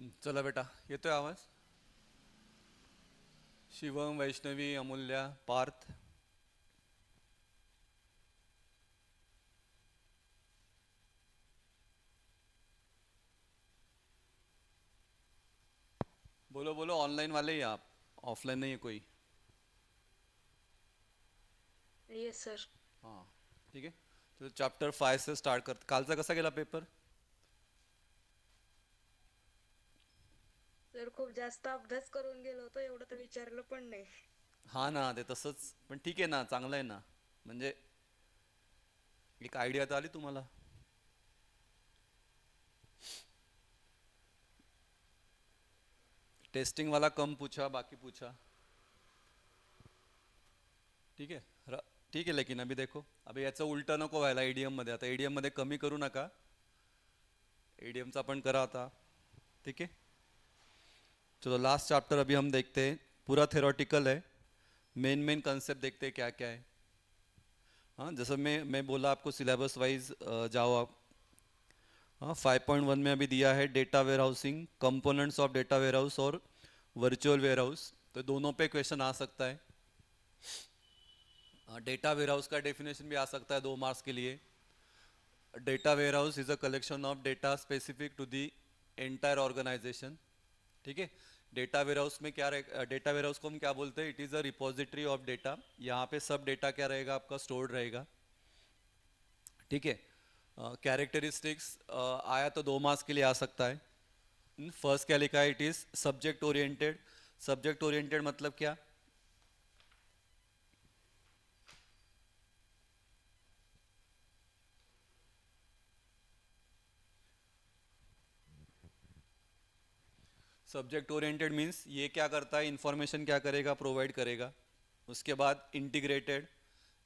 चला बेटा, येतोय आवाज? शिवम, वैष्णवी, अमूल्या, पार्थ. बोलो बोलो, ऑनलाइन वाले ही आप? ऑफलाइन नहीं है कोई? Yes sir. हां. ठीक आहे. तर चॅप्टर 5 से स्टार्ट कर. कालचा कसा गेला पेपर? सर खूप जास्त अभ्यास करून गेलो होतो, एवढं तर विचारलं पण नाही. हा ना, ते तसंच. पण ठीक आहे ना, चांगलं आहे ना. म्हणजे एक आयडिया तर आली तुम्हाला. टेस्टिंग वाला कम पूछा, बाकी पूछा. ठीक आहे. ठीक आहे. लेकिन अभी देखो, अभी याचं उलटं नको व्हायला एडीएम मध्ये. आता एडीएम मध्ये कमी करू नका. एडीएमचा पण करा आता. ठीक है. चलो, लास्ट चैप्टर अभी हम देखते हैं. पूरा थेरोटिकल है. मेन मेन कंसेप्ट देखते हैं क्या क्या है. हाँ, जैसे मैं बोला आपको, सिलेबस वाइज जाओ आप. हाँ, 5.1 में अभी दिया है data warehousing, components of data warehouse और वर्चुअल वेयर हाउस. तो दोनों पे क्वेश्चन आ सकता है. डेटा वेयर हाउस का डेफिनेशन भी आ सकता है 2 मार्क्स के लिए. Data warehouse is a collection of data specific to the entire organization. ठीक है. डेटा वेयर हाउस में क्या रहे, डेटा वेयर हाउस को हम क्या बोलते हैं? It is a repository of data. यहाँ पे सब डेटा क्या रहेगा? आपका स्टोर्ड रहेगा. ठीक है. कैरेक्टरिस्टिक्स आया तो 2 मार्क्स के लिए आ सकता है. फर्स्ट क्या लिखा है? It is subject oriented. Subject oriented मतलब क्या? सब्जेक्ट ओरिएंटेड मीन्स ये क्या करता है? इंफॉर्मेशन क्या करेगा? प्रोवाइड करेगा. उसके बाद इंटीग्रेटेड.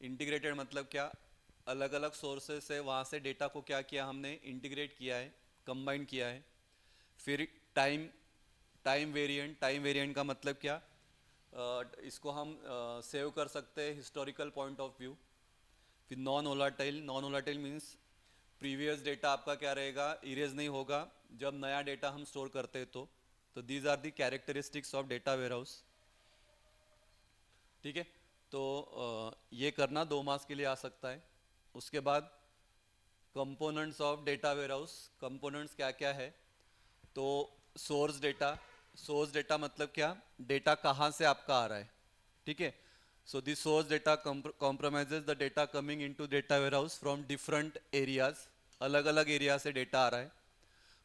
इंटीग्रेटेड मतलब क्या? अलग अलग सोर्सेज से वहाँ से डेटा को क्या किया हमने? इंटीग्रेट किया है, कंबाइन किया है. फिर time. Time variant. Time variant का मतलब क्या? इसको हम सेव कर सकते हैं हिस्टोरिकल पॉइंट ऑफ व्यू. फिर non volatile. Non volatile means previous data आपका क्या रहेगा? इरेज नहीं होगा जब नया डेटा हम स्टोर करते हैं तो these are the characteristics of data warehouse. ठीक है. तो ये करना 2 मार्क्स के लिए आ सकता है. उसके बाद components of data warehouse. Components क्या क्या है? तो सोर्स डेटा. सोर्स डेटा मतलब क्या? डेटा कहाँ से आपका आ रहा है. ठीक है. So this source data compromises the data coming into data warehouse from different areas. अलग अलग एरिया से डेटा आ रहा है.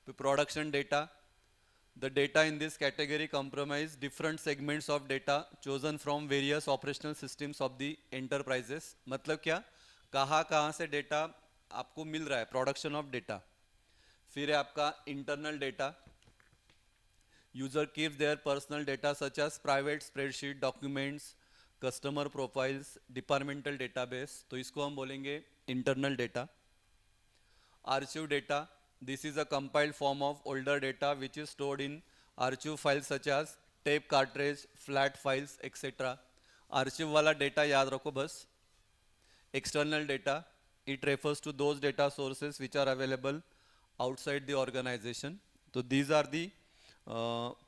फिर production data. The data in this category comprise different segments of data chosen from various operational systems of the enterprises. मतलब क्या? कहाँ कहाँ से डेटा आपको मिल रहा है? Production of data. फिर है आपका internal data. User keeps their personal data such as private spreadsheet, documents, customer profiles, departmental database. तो इसको हम बोलेंगे internal data. Archive data. This is a compiled form of older data which is stored in archive files such as tape cartridge, flat files, etc. Archive वाला data याद रखो बस. External data. It refers to those data sources which are available outside the organization. तो these are the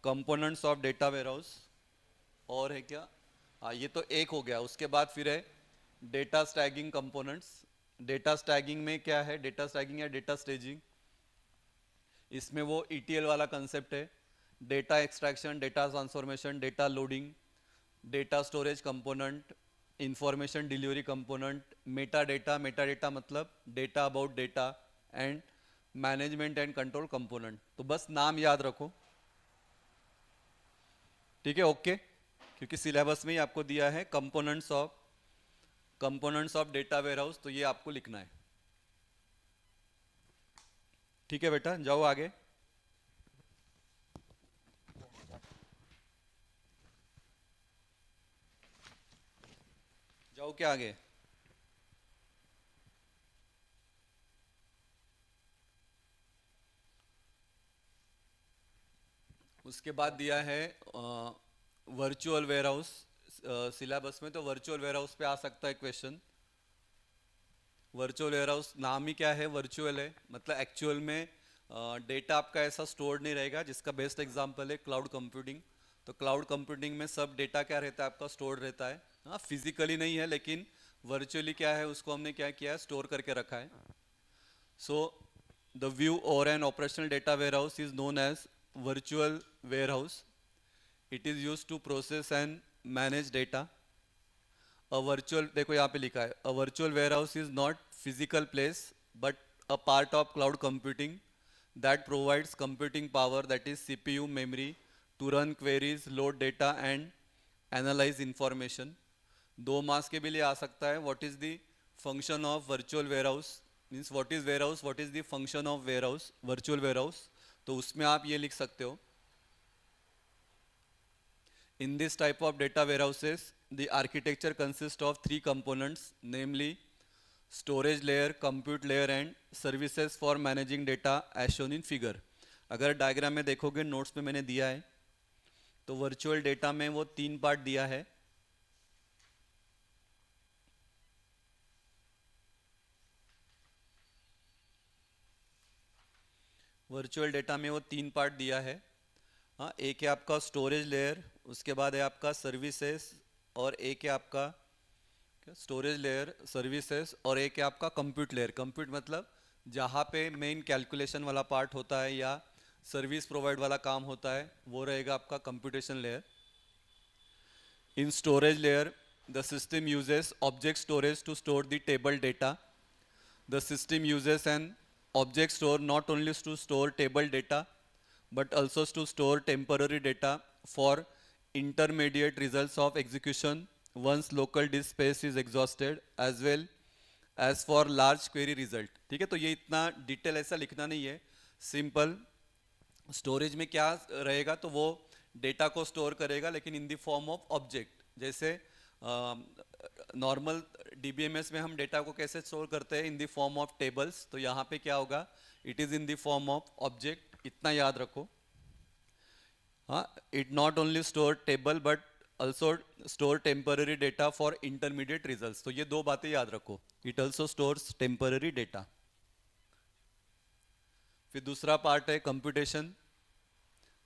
components of data warehouse. और है क्या? हाँ, ये तो एक हो गया. उसके बाद फिर है डेटा स्टैगिंग कंपोनेंट्स. डेटा स्टैगिंग में क्या है? डेटा स्टैगिंग या डेटा स्टेजिंग. इसमें वो ईटीएल वाला कंसेप्ट है. Data extraction, data transformation, data loading, data storage component, information delivery component, metadata. Metadata मतलब data about data and management and control component. तो बस नाम याद रखो. ठीक है. ओके. क्योंकि सिलेबस में ही आपको दिया है components of data warehouse, तो ये आपको लिखना है. ठीक है बेटा, जाओ आगे. जाओ क्या आगे. उसके बाद दिया है वर्चुअल वेयर हाउस. सिलेबस में तो वर्चुअल वेयर हाउस पे आ सकता है क्वेश्चन. वर्चुअल वेयर हाउस नाम ही क्या है? वर्चुअल है. मतलब एक्चुअल में डेटा आपका ऐसा स्टोर्ड नहीं रहेगा, जिसका बेस्ट एग्जांपल है क्लाउड कंप्यूटिंग। तो क्लाउड कंप्यूटिंग में सब डेटा क्या रहता है आपका, स्टोर्ड रहता है। हाँ, फिजिकली नहीं है लेकिन वर्चुअली क्या है, उसको हमने क्या किया है, स्टोर करके रखा है। सो द व्यू और an operational data warehouse is known as virtual warehouse. It is use to process and manage data. A virtual, देखो यहाँ पे लिखा है, a virtual warehouse is not physical place but a part of cloud computing that provides computing power, that is CPU memory, to run queries, load data and analyze information। दो marks के भी लिए आ सकता है, what is the function of virtual warehouse, means what is warehouse, what is the function of warehouse, virtual warehouse. तो उसमें आप ये लिख सकते हो, in this type of data warehouses the architecture consists of three components, namely storage layer, compute layer and services for managing data as shown in figure। अगर diagram में देखोगे, नोट्स में मैंने दिया है, तो वर्चुअल डेटा में वो तीन पार्ट दिया है। वर्चुअल डेटा में वो तीन पार्ट दिया है। हाँ, एक है आपका स्टोरेज लेयर, उसके बाद है आपका सर्विसेज, और एक है आपका स्टोरेज लेयर, सर्विसेज, और एक है आपका कंप्यूट लेयर। कंप्यूट मतलब जहाँ पे मेन कैलकुलेशन वाला पार्ट होता है या सर्विस प्रोवाइड वाला काम होता है, वो रहेगा आपका computation layer. In storage layer the system uses object storage to store the table data. The system uses an object store not only to store table data but also to store temporary data for intermediate results of execution once local disk space is exhausted, as well as for large query result। ठीक है, तो ये इतना detail ऐसा लिखना नहीं है, simple. Storage में क्या रहेगा, तो वो डेटा को स्टोर करेगा लेकिन in the form of object. जैसे नॉर्मल डीबीएमएस में हम डेटा को कैसे स्टोर करते हैं, in the form of tables, तो यहाँ पे क्या होगा, it is in the form of object. इतना याद रखो। हाँ, it not only store table but also store temporary data for intermediate results. तो ये दो बातें याद रखो, it also stores temporary data. फिर दूसरा पार्ट है computation.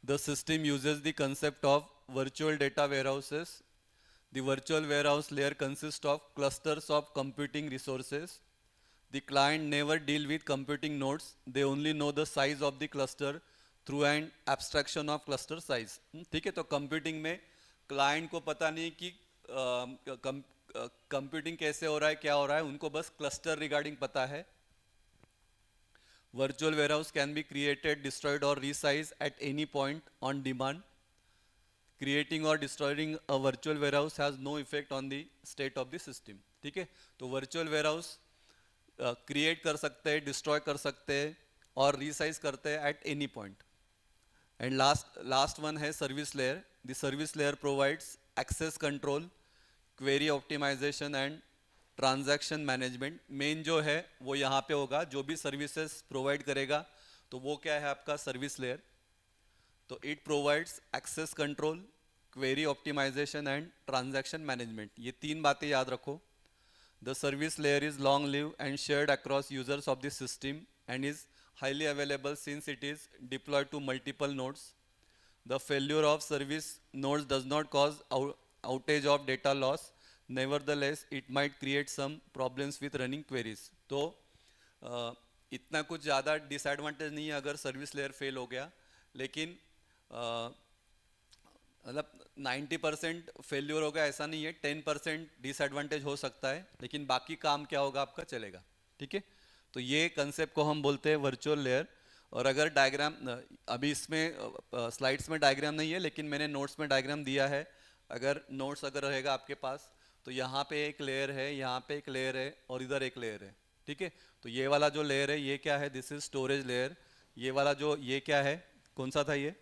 The system uses the concept of virtual data warehouses. The virtual warehouse layer consists of clusters of computing resources। The client never deal with computing nodes, they only know the size of the cluster through an abstraction of cluster size। ठीक है, तो computing में client को पता नहीं कि computing कैसे हो रहा है, क्या हो रहा है, उनको बस क्लस्टर रिगार्डिंग पता है। Virtual warehouse can be created, destroyed or resized at any point on demand। Creating or destroying a virtual warehouse has no effect on the state of the system। ठीक है, तो वर्चुअल वेयरहाउस क्रिएट कर सकते हैं, destroy कर सकते हैं और रीसाइज करते हैं at any point. And last one है service layer. The service layer provides access control, query optimization and transaction management. Main जो है वो यहाँ पे होगा, जो भी सर्विसेज प्रोवाइड करेगा, तो वो क्या है आपका सर्विस लेयर। तो it provides access control, query optimization and transaction management. ये तीन बातें याद रखो। The service layer is long live and shared across users of the system and is highly available since it is deployed to multiple nodes। The failure of service nodes does not cause outage of data loss, nevertheless it might create some problems with running queries। तो इतना कुछ ज़्यादा disadvantage नहीं है अगर service layer fail हो गया, लेकिन मतलब 90% फेल्योर होगा ऐसा नहीं है, 10% डिसएडवांटेज हो सकता है, लेकिन बाकी काम क्या होगा आपका चलेगा। ठीक है, तो ये कंसेप्ट को हम बोलते हैं वर्चुअल लेयर। और अगर डायग्राम, अभी इसमें स्लाइड्स में डायग्राम नहीं है लेकिन मैंने नोट्स में डायग्राम दिया है। अगर नोट्स अगर रहेगा आपके पास, तो यहाँ पे एक लेयर है, यहाँ पे एक लेयर है और इधर एक लेयर है। ठीक है, तो ये वाला जो लेयर है ये क्या है, दिस इज स्टोरेज लेयर। ये वाला जो ये क्या है, कौन सा था ये,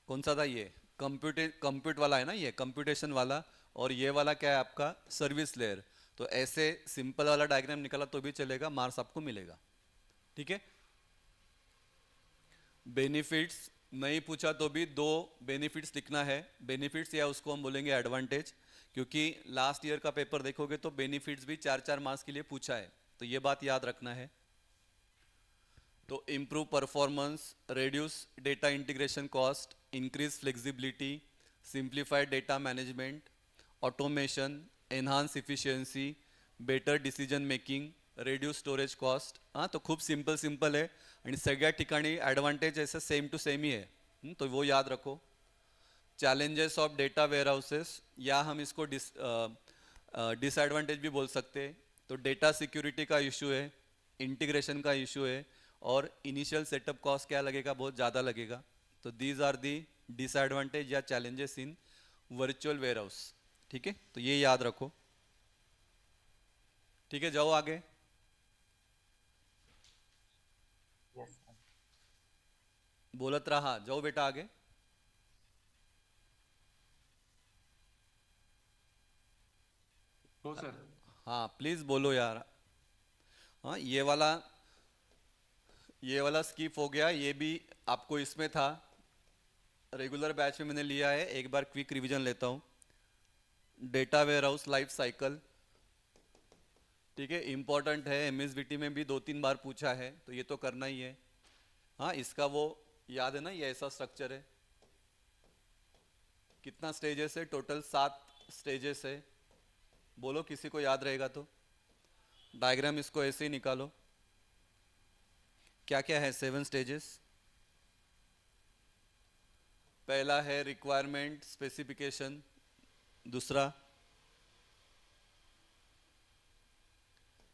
कौन सा था ये, कंप्यूट वाला है ना, ये कंप्यूटेशन वाला। और ये वाला क्या है आपका सर्विस लेयर। तो ऐसे सिंपल वाला डायग्राम निकाला तो भी चलेगा, मार्क्स आपको मिलेगा। ठीक है, बेनिफिट्स नहीं पूछा तो भी दो बेनिफिट्स लिखना है। बेनिफिट्स या उसको हम बोलेंगे एडवांटेज, क्योंकि लास्ट ईयर का पेपर देखोगे तो बेनिफिट्स भी 4-4 मार्क्स के लिए पूछा है, तो ये बात याद रखना है। तो improve performance, reduce data integration cost, increase flexibility, simplify data management, automation, enhance efficiency, better decision making, reduce storage cost. हाँ, तो खूप सिंपल आहे आणि सगळ्या ठिकाणी ॲडव्हान्टेज ऐसा सेम टू सेम ही है. तो वो याद रखो. Challenges of data warehouses, या हम इसको डिसएडवांटेज भी बोल सकते हैं. तो डेटा सिक्योरिटी का इशू है, इंटीग्रेशन का इशू है, और इनिशियल सेटअप कॉस्ट क्या लगेगा, बहुत ज़्यादा लगेगा. तो दीज आर दी डिसएडवांटेज या challenges in virtual warehouse. ठीक है, तो ये याद रखो. ठीक है, जाओ आगे. Yes sir. बोलत रहा, जाओ बेटा आगे. हो सर. हाँ प्लीज़ बोलो यार. हाँ, ये वाला स्किप हो गया, ये भी आपको इसमें था. रेगुलर बैच में मैंने लिया है, एक बार क्विक रिवीजन लेता हूँ. Data warehouse life cycle, ठीक है, इम्पॉर्टेंट है. एमएसबीटी में भी 2-3 बार पूछा है, तो ये तो करना ही है. हाँ, इसका वो याद है ना, ये ऐसा स्ट्रक्चर है. कितना स्टेजेस है टोटल? 7 स्टेजेस है. बोलो किसी को याद रहेगा तो. डायग्राम इसको ऐसे ही निकालो. क्या क्या है 7 स्टेजेस? पहला है रिक्वायरमेंट स्पेसिफिकेशन, दूसरा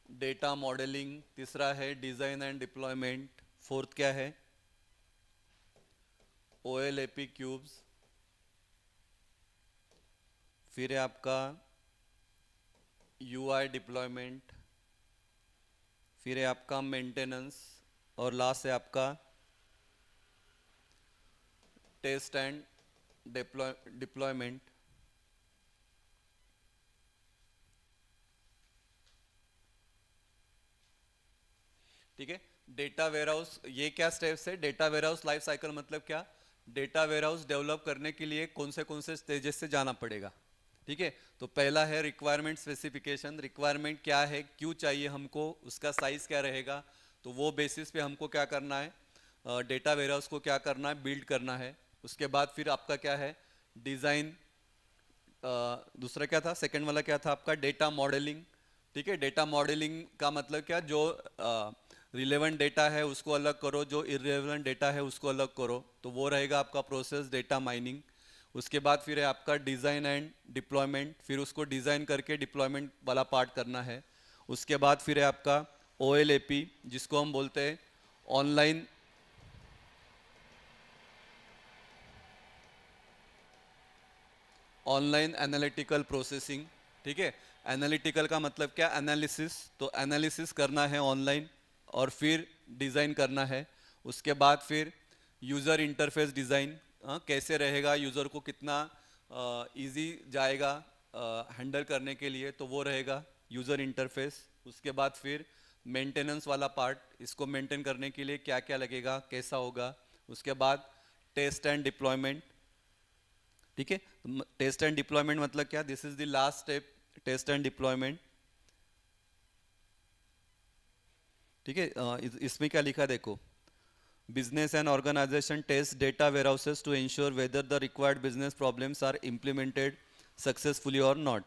डेटा मॉडलिंग, तीसरा है डिज़ाइन एंड डिप्लॉयमेंट, फोर्थ क्या है OLAP क्यूब्स, फिर है आपका UI डिप्लॉयमेंट, फिर है आपका मेंटेनेंस, और लास्ट है आपका टेस्ट एंड डिप्लॉयमेंट. ठीक है. डेटा वेयरहाउस, ये क्या स्टेप्स है? डेटा वेयरहाउस लाइफ साइकिल मतलब क्या? डेटा वेयरहाउस डेवलप करने के लिए कौन से स्टेजेस से जाना पड़ेगा. ठीक है, तो पहला है रिक्वायरमेंट स्पेसिफिकेशन. रिक्वायरमेंट क्या है, क्यों चाहिए हमको, उसका साइज क्या रहेगा, तो वो बेसिस पे हमको क्या करना है, डेटा वेयरहाउस को क्या करना है, बिल्ड करना है. उसके बाद फिर आपका क्या है, डिज़ाइन. दूसरा क्या था, सेकंड वाला क्या था आपका, डेटा मॉडलिंग. ठीक है, डेटा मॉडलिंग का मतलब क्या, जो रिलेवेंट डेटा है उसको अलग करो, जो इररिलेवेंट डेटा है उसको अलग करो, तो वो रहेगा आपका प्रोसेस डेटा माइनिंग. उसके बाद फिर है आपका डिज़ाइन एंड डिप्लॉयमेंट, फिर उसको डिज़ाइन करके डिप्लॉयमेंट वाला पार्ट करना है. उसके बाद फिर है आपका OLAP, जिसको हम बोलते हैं ऑनलाइन एनालिटिकल प्रोसेसिंग. ठीक है, एनालिटिकल का मतलब क्या, एनालिसिस. तो एनालिसिस करना है ऑनलाइन, और फिर डिज़ाइन करना है. उसके बाद फिर यूज़र इंटरफेस डिज़ाइन, कैसे रहेगा, यूज़र को कितना इजी जाएगा हैंडल करने के लिए, तो वो रहेगा यूज़र इंटरफेस. उसके बाद फिर मेंटेनेंस वाला पार्ट, इसको मेंटेन करने के लिए क्या क्या लगेगा, कैसा होगा. उसके बाद टेस्ट एंड डिप्लॉयमेंट. ठीक है, टेस्ट एंड डिप्लॉयमेंट मतलब क्या, this is the last step, test and deployment. ठीक है, इसमें क्या लिखा देखो, business and organization test data warehouses to ensure whether the required business problems are implemented successfully और not.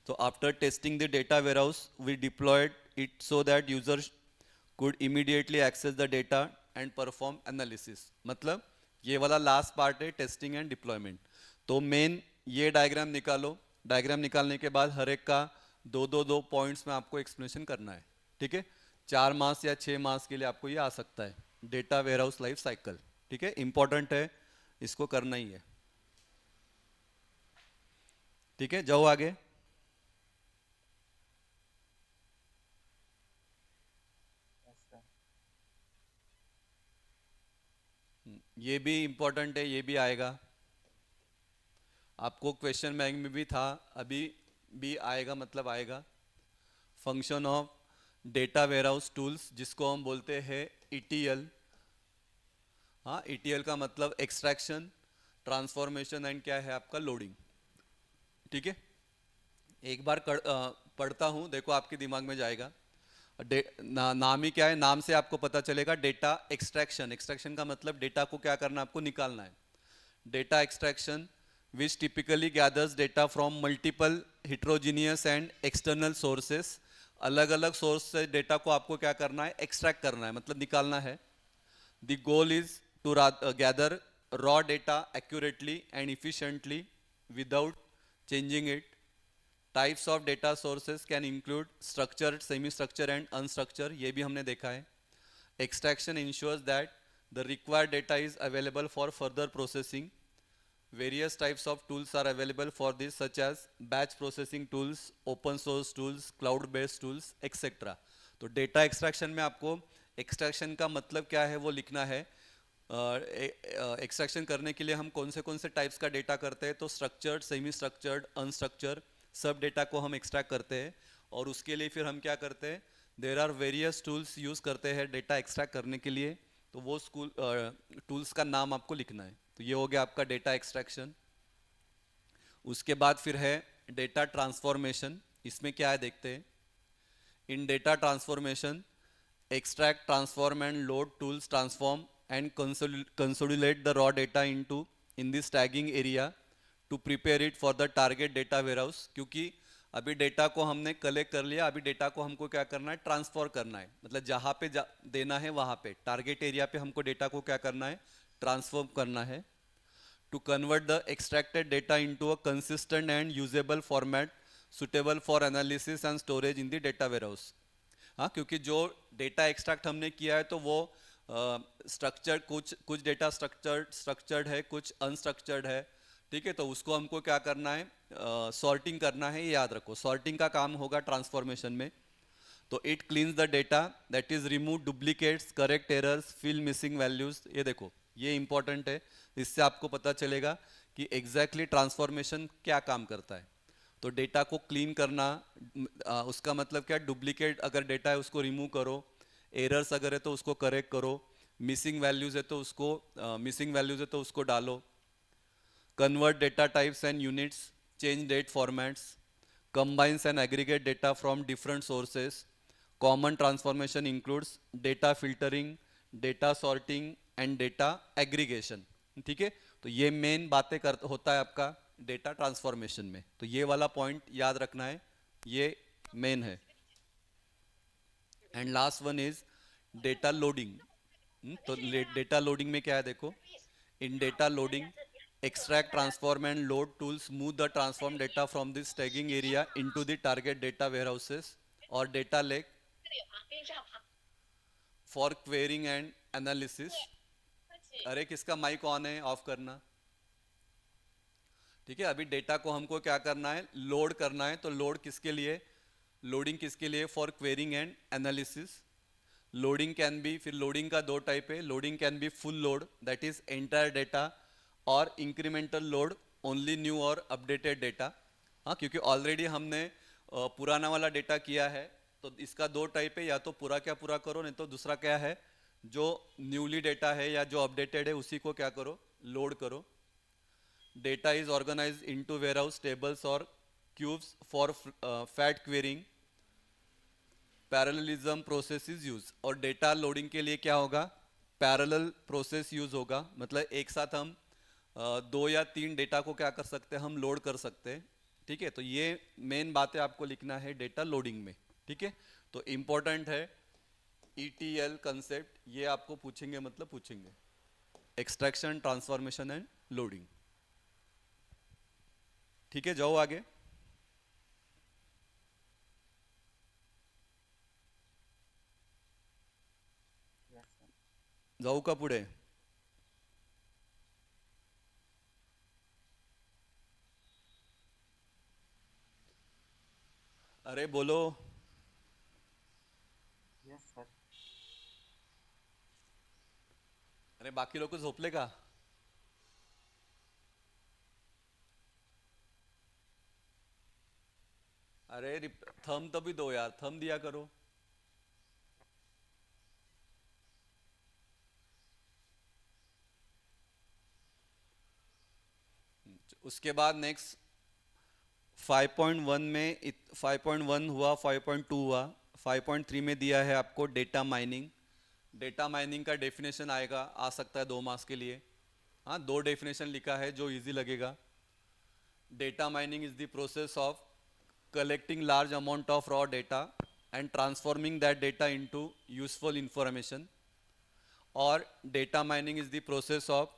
So after testing the data warehouse, we deployed it so that users could immediately access the data and perform analysis. मतलब ये वाला last part है, testing and deployment. तो main ये diagram निकालो. Diagram निकालने के बाद हर एक का दो पॉइंट्स में आपको एक्सप्लेनेशन करना है. ठीक है, 4 मार्क्स या 6 मार्क्स के लिए आपको ये आ सकता है, डेटा वेयरहाउस लाइफ साइकिल. ठीक है, इंपॉर्टेंट है, इसको करना ही है. ठीक है, जाओ आगे. Yes sir. ये भी इम्पोर्टेंट है, ये भी आएगा आपको, क्वेश्चन बैंक में भी था, अभी भी आएगा, मतलब आएगा. Function of data warehouse tools, जिसको हम बोलते हैं ETL. हाँ, ETL का मतलब एक्सट्रैक्शन, ट्रांसफॉर्मेशन एंड क्या है आपका, लोडिंग. ठीक है, एक बार पढ़ता हूँ, देखो आपके दिमाग में जाएगा. नाम ही क्या है, नाम से आपको पता चलेगा डेटा एक्सट्रैक्शन। एक्सट्रैक्शन का मतलब डेटा को क्या करना है, आपको निकालना है। Data extraction which typically gathers data from multiple heterogeneous and external sources। अलग अलग सोर्स से डेटा को आपको क्या करना है, एक्सट्रैक्ट करना है, मतलब निकालना है। The goal is to gather raw data accurately and efficiently without changing it। Types of data sources can include structured, semi-structured and unstructured, ये भी हमने देखा है। Extraction ensures that the required data is available for further processing। Various types of tools are available for this, such as batch processing tools, open source tools, cloud based tools, etc। तो data extraction में आपको extraction का मतलब क्या है वो लिखना है। एक्सट्रैक्शन करने के लिए हम कौन से टाइप्स का डेटा करते हैं, तो स्ट्रक्चर्ड, सेमी स्ट्रक्चर्ड, अनस्ट्रक्चर्ड सब डेटा को हम एक्सट्रैक्ट करते हैं। और उसके लिए फिर हम क्या करते हैं, there are various tools use करते हैं डेटा एक्सट्रैक्ट करने के लिए। तो वो टूल्स का नाम आपको लिखना है। तो ये हो गया आपका डेटा एक्सट्रैक्शन। उसके बाद फिर है डेटा ट्रांसफॉर्मेशन। इसमें क्या है देखते हैं। In data transformation, extract, transform and load tools transform and consolidate the raw data into in this tagging area to prepare it for the target data warehouse। क्योंकि अभी डेटा को हमने कलेक्ट कर लिया, अभी डेटा को हमको क्या करना है, ट्रांसफर करना है। मतलब जहाँ पे देना है वहाँ पे टारगेट एरिया पे हमको डेटा को क्या करना है, ट्रांसफॉर्म करना है। to convert the extracted data into a consistent and usable format suitable for analysis and storage in the data warehouse। हाँ, क्योंकि जो डेटा एक्सट्रैक्ट हमने किया है तो वो स्ट्रक्चर्ड, कुछ डेटा स्ट्रक्चर्ड है, कुछ अनस्ट्रक्चर्ड है। ठीक है, तो उसको हमको क्या करना है, सॉर्टिंग करना है। ये याद रखो, सॉर्टिंग का काम होगा ट्रांसफॉर्मेशन में। तो it cleans the data, that is remove duplicates, correct errors, fill missing values. ये देखो, ये इंपॉर्टेंट है। इससे आपको पता चलेगा कि एग्जैक्टली ट्रांसफॉर्मेशन क्या काम करता है। तो डेटा को क्लीन करना, उसका मतलब क्या, डुप्लीकेट अगर डेटा है उसको रिमूव करो, एरर्स अगर है तो उसको करेक्ट करो, मिसिंग वैल्यूज है तो उसको डालो। Convert data types and units, change date formats, combines and aggregate data from different sources। Common transformation includes data filtering, data sorting and data aggregation। ठीक है, तो ये मेन बातें होता है आपका डेटा ट्रांसफॉर्मेशन में। तो ये वाला पॉइंट याद रखना है, ये मेन है। And last one is data loading. तो डेटा लोडिंग में क्या है देखो, in data loading, extract, transform and load tools move the transform data from this tagging area into the target data warehouses or data lake for querying and analysis। अरे किसका mic on है, of करना। ठीक है, अभी data को हमको क्या करना है, लोड करना है। तो लोड किसके लिए, लोडिंग किसके लिए, for quarrying and analysis. Loading can be, फिर लोडिंग का दो टाइप है। Loading can be full load, that is entire data, और इंक्रीमेंटल लोड, ओनली न्यू और अपडेटेड डेटा। हाँ, क्योंकि ऑलरेडी हमने पुराना वाला डेटा किया है, तो इसका दो टाइप है, या तो पूरा क्या पूरा करो, नहीं तो दूसरा क्या है, जो न्यूली डेटा है या जो अपडेटेड है उसी को क्या करो, लोड करो। Data is organize into warehouse tables और cubes for fast querying. Parallelism process is use. और डेटा लोडिंग के लिए क्या होगा, पैरेलल प्रोसेस यूज होगा। मतलब एक साथ हम दो या तीन डेटा को क्या कर सकते हैं, हम लोड कर सकते हैं। ठीक है, तो ये मेन बातें आपको लिखना है डेटा लोडिंग में। ठीक है, तो इंपॉर्टेंट है ETL कंसेप्ट, ये आपको पूछेंगे, मतलब पूछेंगे, एक्सट्रैक्शन, ट्रांसफॉर्मेशन एंड लोडिंग। ठीक है, जाओ आगे। Yes, sir. जाऊ का पुढे। अरे बोलो। Yes, sir. अरे बाकी लोक झोपले का? अरे थंब तो भी दो यार, थंब दिया करो। उसके बाद नेक्स्ट 5.1 में 5.1 हुआ, 5.2 हुआ। 5.3 में दिया है आपको डेटा माइनिंग। डेटा माइनिंग का डेफिनेशन आएगा, आ सकता है 2 मार्क्स के लिए। हाँ, 2 डेफिनेशन लिखा है जो इजी लगेगा। Data mining is the process of collecting large amount of raw data and transforming that data into useful information, or data mining is the process of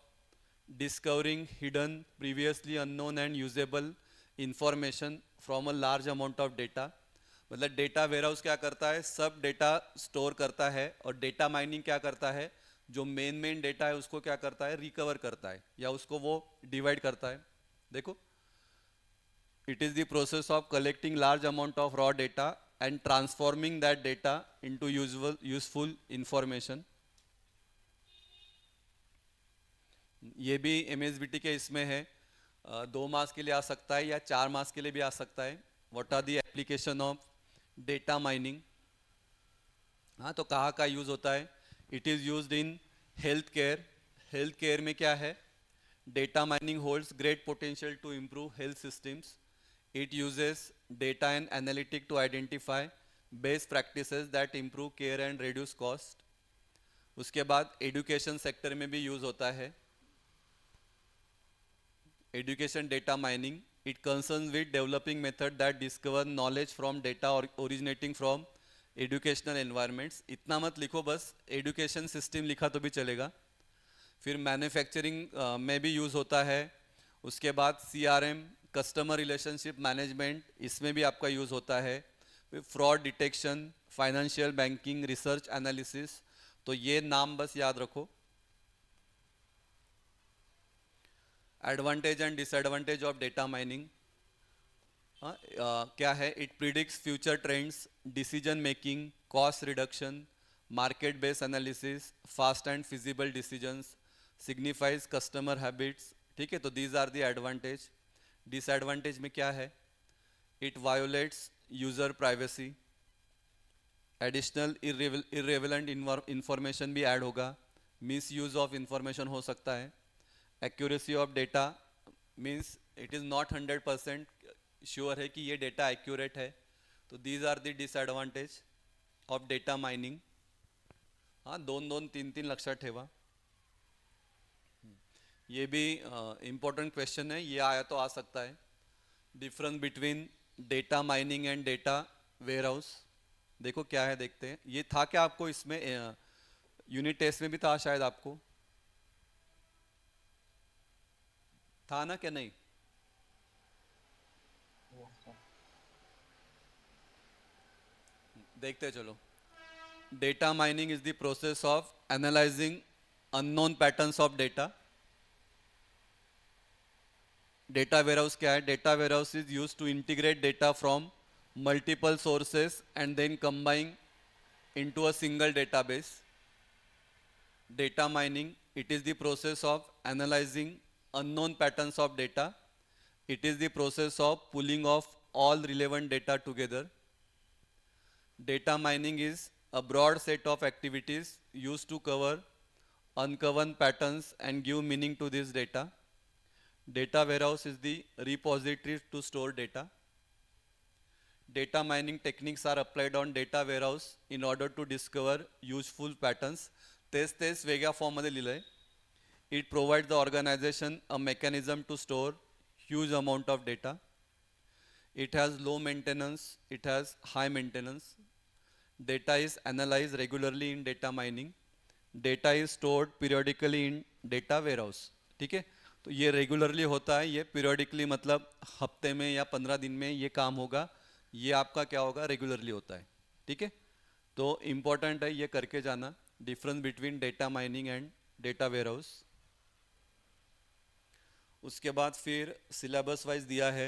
discovering hidden, previously unknown and usable information from a large amount of data। मतलब data warehouse क्या करता है, सब data store करता है, और data mining क्या करता है, जो मेन डेटा है उसको क्या करता है, रिकवर करता है, या उसको वो डिवाइड करता है। देखो, it is the process of collecting large amount of raw data and transforming that data into useful information। ये भी MSBT के इसमें है, 2 मार्क्स के लिए आ सकता है या 4 मार्क्स के लिए भी आ सकता है। What are the application of data mining. हाँ, तो कहाँ का यूज़ होता है, it is used in health care. Health care में क्या है, data mining holds great potential to improve health systems. It uses data and analytic to identify best practices that improve care and reduce cost। उसके बाद education sector में भी use होता है education data mining. It concerns with developing method that discover knowledge from data और originating from educational environments. इतना मत लिखो, बस एजुकेशन सिस्टम लिखा तो भी चलेगा। फिर मैन्युफैक्चरिंग में भी यूज़ होता है। उसके बाद CRM, कस्टमर रिलेशनशिप मैनेजमेंट, इसमें भी आपका यूज़ होता है। Fraud detection, financial banking, research analysis. तो ये नाम बस याद रखो। Advantage and disadvantage of data mining क्या है, it predicts future trends, decision making, cost reduction, market based analysis, fast and feasible decisions, signifies customer habits. ठीक है, तो these are the advantage. Disadvantage में क्या है, it violates user privacy, additional irrelevant information भी add होगा, misuse of information हो सकता है। Accuracy of data means it is not 100% sure है कि ये डेटा एक्यूरेट है। तो these are the disadvantage of data mining. हाँ, 2-2, 3-3 लक्षात ठेवा। ये भी इम्पोर्टेंट क्वेश्चन है, ये आया तो आ सकता है। Difference between data mining and data warehouse, देखो क्या है, देखते हैं। ये था क्या आपको इसमें, यूनिट टेस्ट में भी था शायद, आपको था ना, क्या नहीं? Yes, sir. देखते चलो। Data mining is the process of analysing unknown patterns of data. Data warehouse क्या है, data warehouse is use to integrate data from multiple sources and then combine into a single database। Data mining, it is the process of analyzing unknown patterns of data। It is the process of pulling of all relevant data together। Data mining is a broad set of activities used to uncover patterns and give meaning to this data। Data warehouse is the repository to store data। Data mining techniques are applied on data warehouse in order to discover useful patterns। तेच वेगळ्या form मध्ये लिहिलंय। It provides the organization a mechanism to store huge amount of data। It has low maintenance, it has high maintenance। Data is analyzed regularly in data mining। Data is stored periodically in data warehouse। ठीक है, तो ये regularly होता है, ये periodically मतलब हफ्ते में या 15 दिन में ये काम होगा। ये आपका क्या होगा, रेगुलरली होता है। ठीक है, तो इम्पोर्टेंट है ये करके जाना, difference between data mining and data warehouse. उसके बाद फिर सिलेबस वाइज दिया है,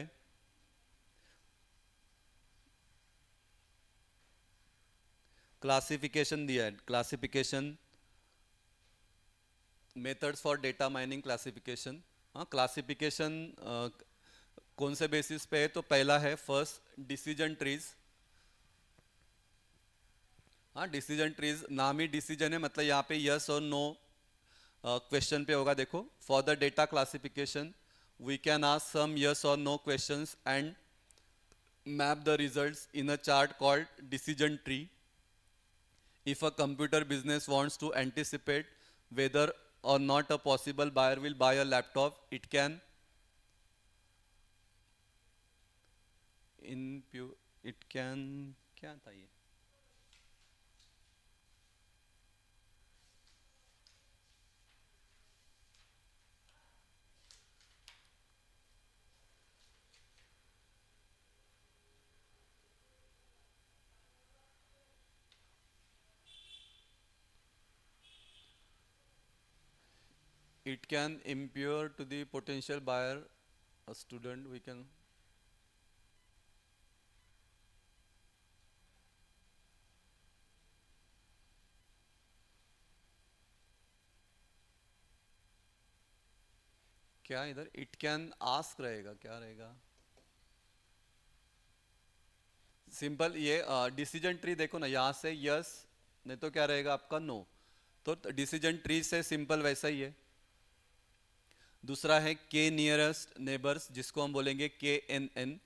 क्लासिफिकेशन दिया है, classification methods for data mining classification. हाँ, क्लासिफिकेशन कौन से बेसिस पे है, तो पहला है फर्स्ट डिसीजन ट्रीज। हाँ, डिसीजन ट्रीज नाम ही डिसीजन है, मतलब यहाँ पे यस और नो क्वेश्चन पे होगा। देखो, for the data classification we can ask some yes और no questions and map the results in a chart called decision tree. If a computer business wants to anticipate whether or not a possible buyer will buy a laptop, it can क्या था ये? It can impure to the potential buyer, a student, we can. क्या इधर it can ask रहेगा, क्या रहेगा? Simple ये decision tree देखो ना, यहाँ से यस, नहीं तो क्या रहेगा आपका नो. तो डिसीजन ट्री से सिंपल वैसा ही है. दूसरा है के नियरेस्ट नेबर्स, जिसको हम बोलेंगे K N N.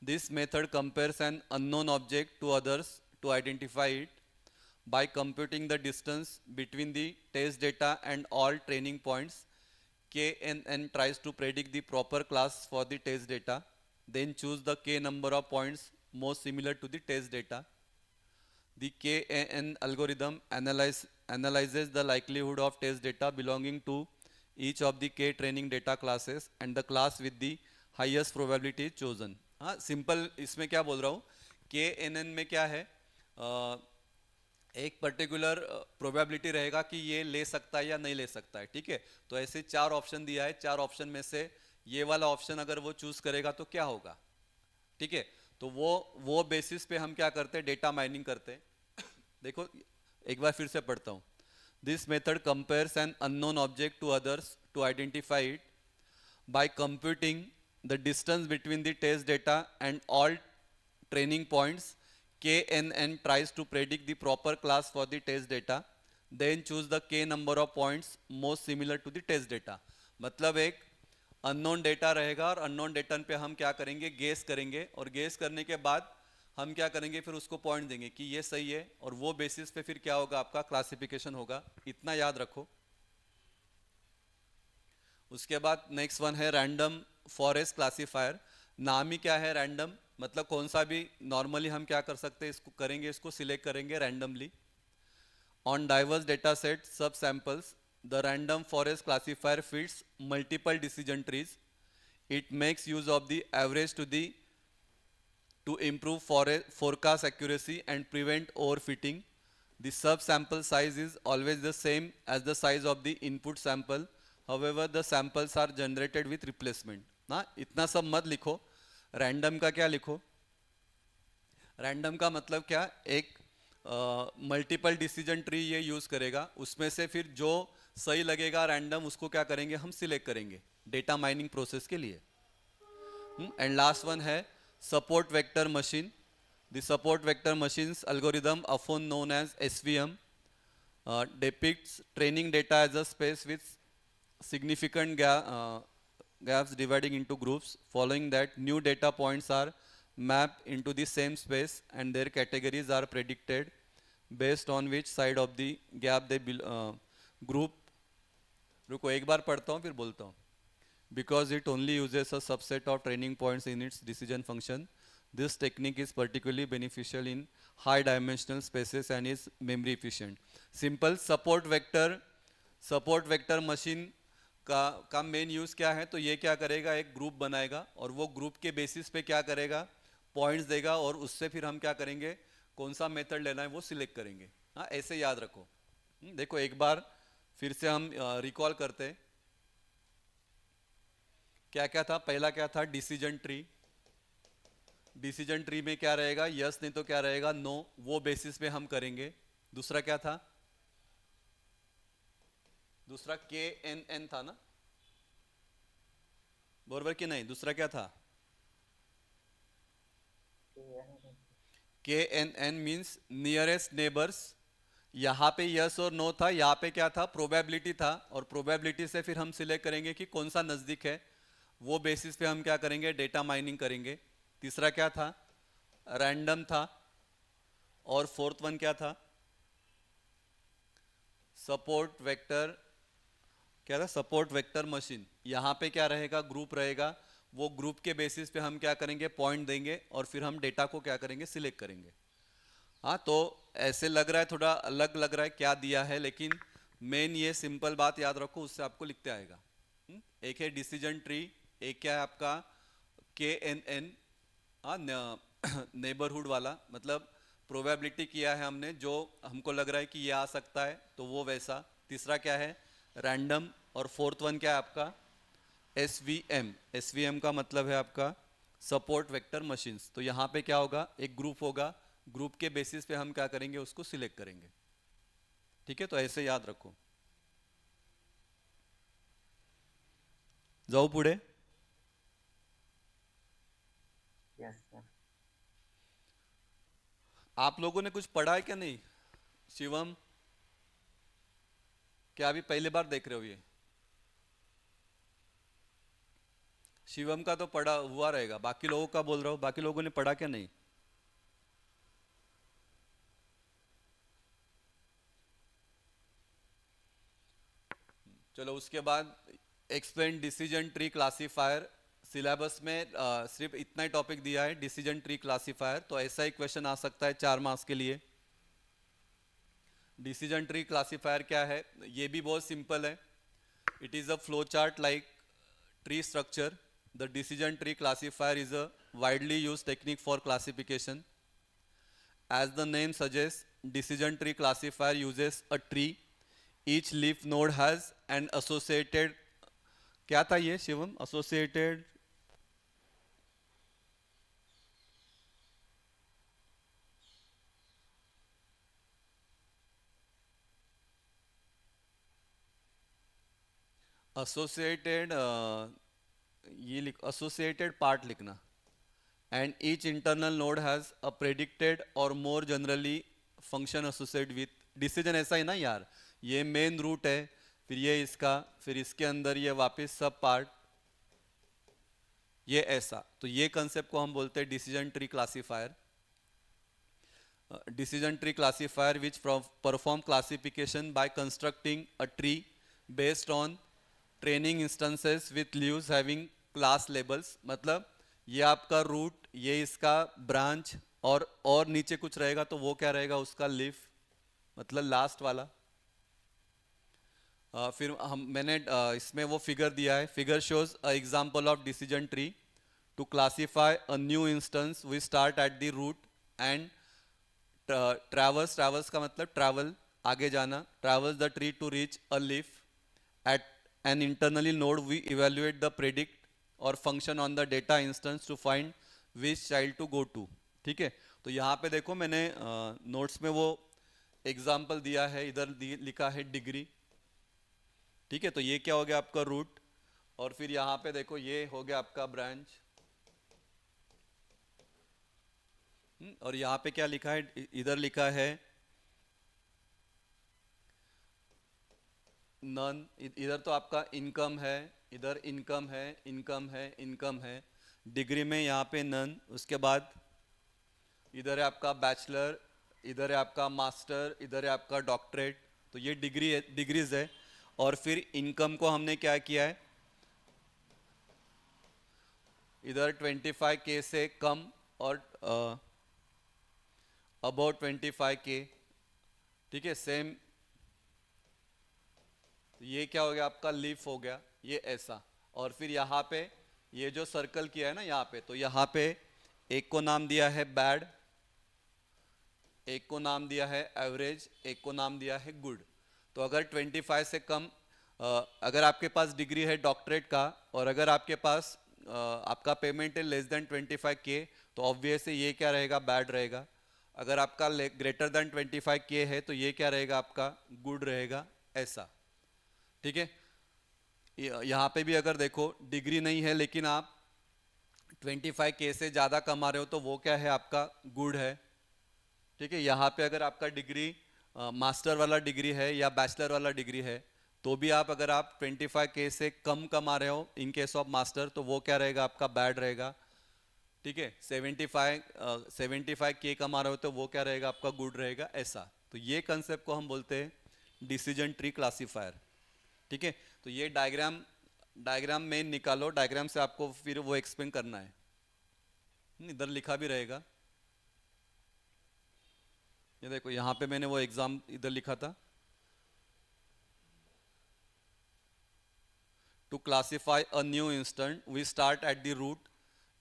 This method compares an unknown object to others to identify it by computing the distance between the test data and all training points. KNN tries to predict the proper class for the test data, then choose the k number of points most similar to the test data. The KNN algorithm analyzes the likelihood of test data belonging to each of the k training data classes and the class with the highest probability chosen. हाँ simple इसमें क्या बोल रहा हूँ, KNN में क्या है, एक पर्टिकुलर प्रोबेबिलिटी रहेगा कि ये ले सकता है या नहीं ले सकता है. ठीक है, तो ऐसे 4 ऑप्शन दिया है, 4 ऑप्शन में से ये वाला ऑप्शन अगर वो चूज करेगा तो क्या होगा. ठीक है, तो वो बेसिस पे हम क्या करते हैं, डेटा माइनिंग करते हैं. देखो एक बार फिर से पढ़ता हूँ. This method compares an unknown object to others to identify it by computing the distance between the test data and all training points. KNN tries to predict the proper class for the test data, then choose the k number of points most similar to the test data. मतलब एक unknown data रहेगा और unknown data पे हम क्या करेंगे, guess करेंगे, और गेस करने के बाद हम क्या करेंगे, फिर उसको पॉइंट देंगे कि ये सही है, और वो बेसिस पे फिर क्या होगा, आपका क्लासिफिकेशन होगा. इतना याद रखो. उसके बाद नेक्स्ट वन है रैंडम फॉरेस्ट क्लासीफायर. नाम ही क्या है, रैंडम, मतलब कौन सा भी नॉर्मली हम क्या कर सकते हैं, इसको करेंगे, इसको सिलेक्ट करेंगे randomly. On diverse data set subsamples the random forest classifier fits multiple decision trees. It makes use of the average to improve forecast accuracy and prevent overfitting. The sub-sample size is always the same as the size of the input sample. However, the samples are generated with replacement. ना इतना सब मत लिखो. Random का क्या लिखो, random का मतलब क्या, एक मल्टीपल डिसीजन ट्री ये यूज करेगा, उसमें से फिर जो सही लगेगा रैंडम उसको क्या करेंगे, हम सिलेक्ट करेंगे डेटा माइनिंग प्रोसेस के लिए. एंड लास्ट वन है support vector machine. The support vector machines algorithm often known as SVM depicts training data as a space with significant gaps dividing into groups. Following that, new data points are mapped into the same space and their categories are predicted based on which side of the gap they group. रुको एक बार पढ़ता हूँ फिर बोलता हूँ. Because it only uses a subset of training points in its decision function, this technique is particularly beneficial in high dimensional spaces and is memory efficient. Simple support vector machine का main use क्या है, तो ये क्या करेगा, एक group बनाएगा और वो ग्रुप के बेसिस पे क्या करेगा, पॉइंट्स देगा, और उससे फिर हम क्या करेंगे, कौन सा मेथड लेना है वो सिलेक्ट करेंगे. हाँ ऐसे याद रखो. देखो एक बार फिर से हम रिकॉल करते हैं. क्या क्या था, पहला क्या था, डिसीजन ट्री. डिसीजन ट्री में क्या रहेगा, यस नहीं तो क्या रहेगा, नो, वो बेसिस पे हम करेंगे. दूसरा क्या था, दूसरा KNN था ना, बरोबर कि नहीं. दूसरा क्या था, KNN मीन्स नियरेस्ट नेबर्स. यहाँ पे यस और नो था, यहाँ पे क्या था, प्रोबेबिलिटी था, और प्रोबेबिलिटी से फिर हम सिलेक्ट करेंगे कि कौन सा नजदीक है, वो बेसिस पे हम क्या करेंगे, डेटा माइनिंग करेंगे. तीसरा क्या था, रैंडम था, और फोर्थ वन क्या था? सपोर्ट वेक्टर, क्या था? Support vector machine. यहाँ पे क्या रहेगा? ग्रुप रहेगा। वो ग्रुप के बेसिस पे हम क्या करेंगे? पॉइंट देंगे और फिर हम डेटा को क्या करेंगे? सिलेक्ट करेंगे। हाँ, तो ऐसे लग रहा है, थोड़ा अलग लग रहा है क्या दिया है, लेकिन मेन ये सिंपल बात याद रखो, उससे आपको लिखते आएगा। एक है डिसीजन ट्री, एक क्या है आपका KNN, हाँ, नेबरहुड वाला, मतलब प्रोबेबिलिटी किया है हमने, जो हमको लग रहा है कि ये आ सकता है, तो वो वैसा। तीसरा क्या है? रैंडम। और फोर्थ वन क्या है आपका? SVM। SVM का मतलब है आपका सपोर्ट वेक्टर मशीन्स। तो यहाँ पे क्या होगा? एक ग्रुप होगा, ग्रुप के बेसिस पे हम क्या करेंगे? उसको सिलेक्ट करेंगे। ठीक है, तो ऐसे याद रखो। जाओ पुढे। Yes sir. आप लोगों ने कुछ पढ़ा है क्या? नहीं शिवम, क्या अभी पहली बार देख रहे हो ये? शिवम का तो पढ़ा हुआ रहेगा, बाकी लोगों का बोल रहा हूँ, बाकी लोगों ने पढ़ा क्या? नहीं? चलो, उसके बाद explain decision tree classifier. Syllabus में सिर्फ इतना ही टॉपिक दिया है, डिसीजन ट्री क्लासीफायर। तो ऐसा ही क्वेश्चन आ सकता है 4 मार्क्स के लिए। डिसीजन ट्री क्लासीफायर क्या है? ये भी बहुत सिंपल है। It is a flow chart like tree structure. The decision tree classifier is a widely used technique for classification. As the name suggests, decision tree classifier uses a tree. Each leaf node has an associated, क्या था ये Shivam? Associated associated ये लिख, associated part लिखना। And each internal node has a predicted or more generally function associated with decision। ऐसा ही ना यार, ये मेन रूट है, फिर ये इसका, फिर इसके अंदर ये वापस सब पार्ट, ये ऐसा। तो ये कंसेप्ट को हम बोलते हैं decision tree classifier. Decision tree classifier which perform classification by constructing a tree based on training instances with leaves having class labels। मतलब ये आपका रूट, ये इसका ब्रांच, और नीचे कुछ रहेगा तो वो क्या रहेगा? उसका लीफ, मतलब लास्ट वाला। फिर मैंने इसमें वो फिगर दिया है। Figure shows a example of decision tree to classify a new instance. We start at the root and traverse का मतलब ट्रैवल, आगे जाना। Traverse the tree to reach a leaf at an internally node. We evaluate the predictor function on the data instance to find which child to go to. ठीक है, तो यहाँ पे देखो मैंने नोट्स में वो एग्जाम्पल दिया है, इधर लिखा है डिग्री। ठीक है, तो ये क्या हो गया आपका रूट, और फिर यहाँ पे देखो ये हो गया आपका ब्रांच। और यहाँ पे क्या लिखा है? इधर लिखा है नन। इधर तो आपका इनकम है, इधर इनकम है, इनकम है, इनकम है। डिग्री में यहाँ पे नन। उसके बाद इधर है आपका बैचलर, इधर है आपका मास्टर, इधर है आपका डॉक्टरेट। तो ये डिग्री है, डिग्रीज है। और फिर इनकम को हमने क्या किया है? इधर 25K से कम और अबाउट 25K। ठीक है, सेम। ये क्या हो गया आपका? लीफ हो गया, ये ऐसा। और फिर यहाँ पे ये जो सर्कल किया है ना यहाँ पे, तो यहाँ पे एक को नाम दिया है बैड, एक को नाम दिया है एवरेज, एक को नाम दिया है गुड। तो अगर 25 से कम, अगर आपके पास डिग्री है डॉक्टरेट का, और अगर आपके पास आपका पेमेंट है लेस देन 25K, तो ऑब्वियसली ये क्या रहेगा? बैड रहेगा। अगर आपका ग्रेटर देन 25K है तो ये क्या रहेगा? आपका गुड रहेगा, ऐसा। ठीक है, यहाँ पे भी अगर देखो डिग्री नहीं है लेकिन आप 25K से ज़्यादा कमा रहे हो तो वो क्या है? आपका गुड है। ठीक है, यहाँ पे अगर आपका डिग्री मास्टर वाला डिग्री है या बैचलर वाला डिग्री है, तो भी आप अगर आप 25K से कम कमा रहे हो इन केस ऑफ मास्टर, तो वो क्या रहेगा? आपका बैड रहेगा। ठीक है, 75K कमा रहे हो तो वो क्या रहेगा आपका, गुड रहेगा, ऐसा। तो ये कंसेप्ट को हम बोलते हैं डिसीजन ट्री क्लासिफायर। ठीक है, तो ये डायग्राम में निकालो, डायग्राम से आपको फिर वो एक्सप्लेन करना है। इधर लिखा भी रहेगा, ये देखो यहाँ पे मैंने वो एग्जाम इधर लिखा था। To classify a new instant, we start at the root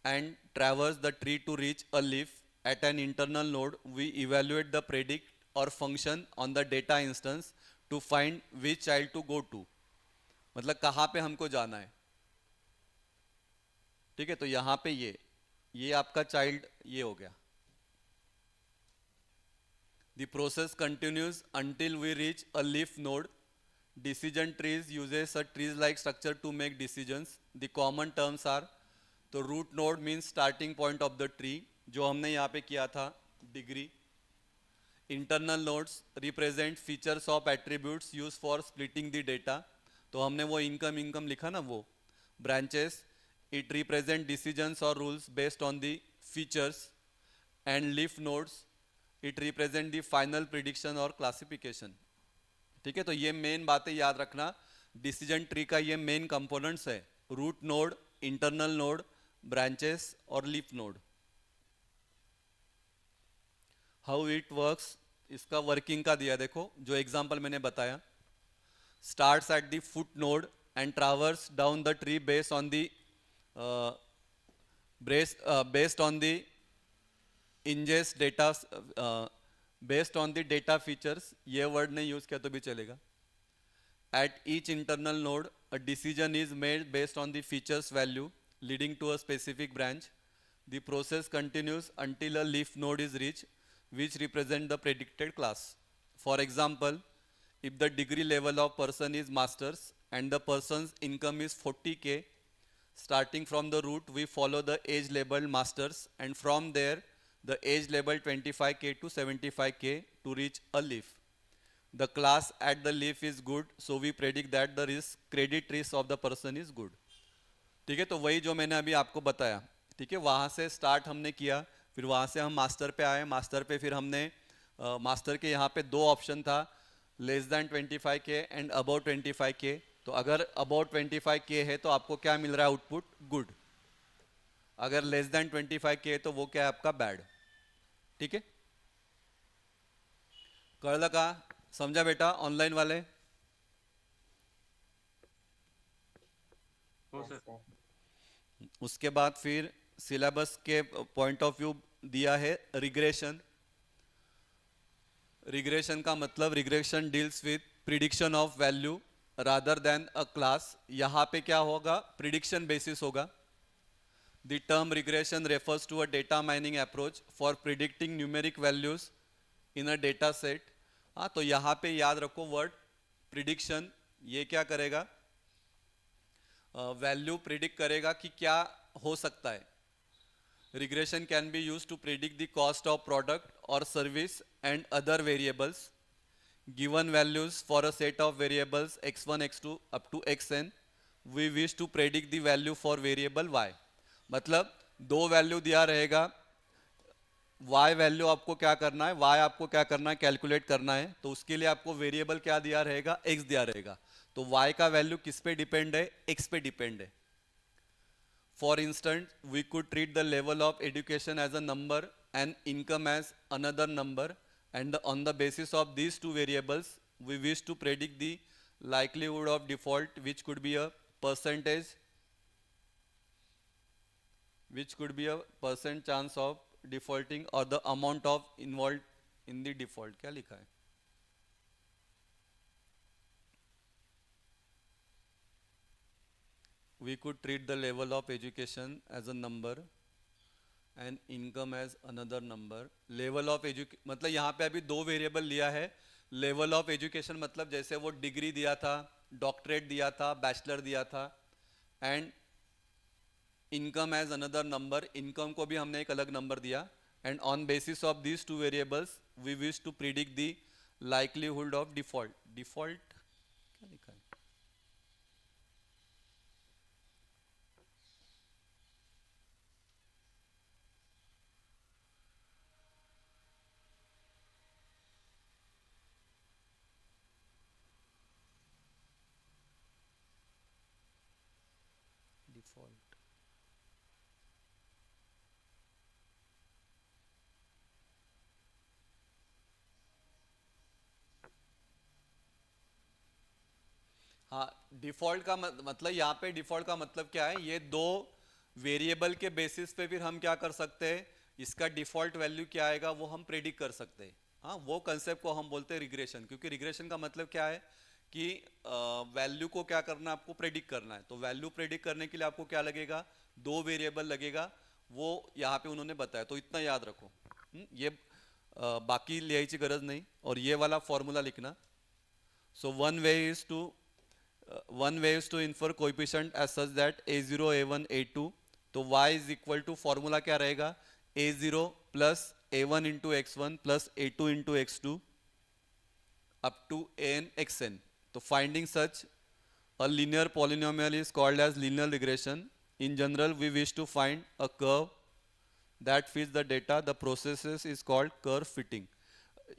and traverse the tree to reach a leaf. At an internal node, we evaluate the predict or function on the data instance to find which child to go to. मतलब कहाँ पे हमको जाना है। ठीक है, तो यहाँ पे ये आपका चाइल्ड ये हो गया। The process continues until we reach a leaf node. Decision trees uses a trees-like structure to make decisions. The common terms are, तो root node means starting point of the tree, जो हमने यहाँ पे किया था degree. Internal nodes represent features of attributes used for splitting the data. तो हमने वो income लिखा ना वो. Branches, it represent decisions or rules based on the features. And leaf nodes, it represent the final prediction or classification. ठीक है, तो ये मेन बातें याद रखना। डिसीजन ट्री का ये मेन कंपोनेंट्स है, root node, internal node, branches और leaf node. How it works, इसका वर्किंग का दिया देखो, जो एग्जांपल मैंने बताया। Starts at the root node and traverse down the tree based on the ingest data based on the data features, ये word नहीं यूज किया तो भी चलेगा। At each internal node, a decision is made based on the features value leading to a specific branch. The process continues until a leaf node is reached, which represent the predicted class. For example, if the degree level of person is masters and the person's income is 40K, starting from the root, we follow the age labeled masters, and from there, the age labeled 25K to 75K to reach a leaf. The class at the leaf is good, so we predict that the credit risk of the person is good. ठीक है, तो वही जो मैंने अभी आपको बताया। ठीक है, वहाँ से स्टार्ट हमने किया, फिर वहाँ से हम मास्टर पे आए, मास्टर पे फिर हमने मास्टर के यहाँ पे दो ऑप्शन था, less than 25K and about 25K। तो अगर अबाउट 25K है तो आपको क्या मिल रहा है आउटपुट, गुड। अगर लेस दैन 25K है तो वो क्या है आपका, बैड। ठीक है, कळलं का, समझा बेटा ऑनलाइन वाले? Yes, sir. उसके बाद फिर सिलेबस के पॉइंट ऑफ व्यू दिया है रिग्रेशन। रिग्रेशन का मतलब regression deals with prediction of value rather than a class. यहाँ पे क्या होगा, प्रिडिक्शन बेसिस होगा। The term regression refers to a data mining approach for predicting numeric values in a data set. हाँ, तो यहाँ पे याद रखो वर्ड प्रिडिक्शन, ये क्या करेगा, वैल्यू प्रिडिक्ट करेगा कि क्या हो सकता है। Regression can be use to predict the cost of product और service and other variables given values for a set of variables x1 x2 अप टू xn। We wish to predict the value for variable y। मतलब दो value दिया रहेगा, y value आपको क्या करना है, y आपको क्या करना है, कैलकुलेट करना है। तो उसके लिए आपको वेरिएबल क्या दिया रहेगा, x दिया रहेगा। तो y का वैल्यू किस पे डिपेंड है, x पे डिपेंड है। For instance, we could treat the level of education as a number and income as another number, and on the basis of these two variables we wish to predict the likelihood of default, which could be a percentage, which could be a percent chance of defaulting or the amount of involved in the default। क्या लिखा है, we could treat the level of education as a number and income as another number। level of education मतलब यहाँ पे अभी दो variable लिया है। level of education मतलब जैसे वो डिग्री दिया था, डॉक्टरेट दिया था, बैचलर दिया था, and income as another number, income को भी हमने एक अलग नंबर दिया। And on basis of these two variables we wish to predict the likelihood of default. Default क्या लिखा है, डिफॉल्ट हाँ, डिफॉल्ट का मतलब यहाँ पे डिफॉल्ट का मतलब क्या है, ये दो वेरिएबल के बेसिस पे फिर हम क्या कर सकते हैं, इसका डिफॉल्ट वैल्यू क्या आएगा वो हम प्रेडिक्ट कर सकते हैं। हाँ, वो कंसेप्ट को हम बोलते हैं रिग्रेशन, क्योंकि रिग्रेशन का मतलब क्या है कि वैल्यू को क्या करना है, आपको प्रेडिक्ट करना है। तो वैल्यू प्रेडिक्ट करने के लिए आपको क्या लगेगा, दो वेरिएबल लगेगा, वो यहाँ पे उन्होंने बताया, तो इतना याद रखो। ये बाकी लिहायची गरज नहीं, और ये वाला फॉर्मूला लिखना। सो one way is to infer coefficient as such that a0 a1 a2, तो y is equal to formula क्या रहेगा, a0 plus a1 into x1 plus a2 into x2 up to an xn. तो finding such a linear polynomial is called as linear regression. In general, we wish to find a curve that fits the data. The process is called curve fitting.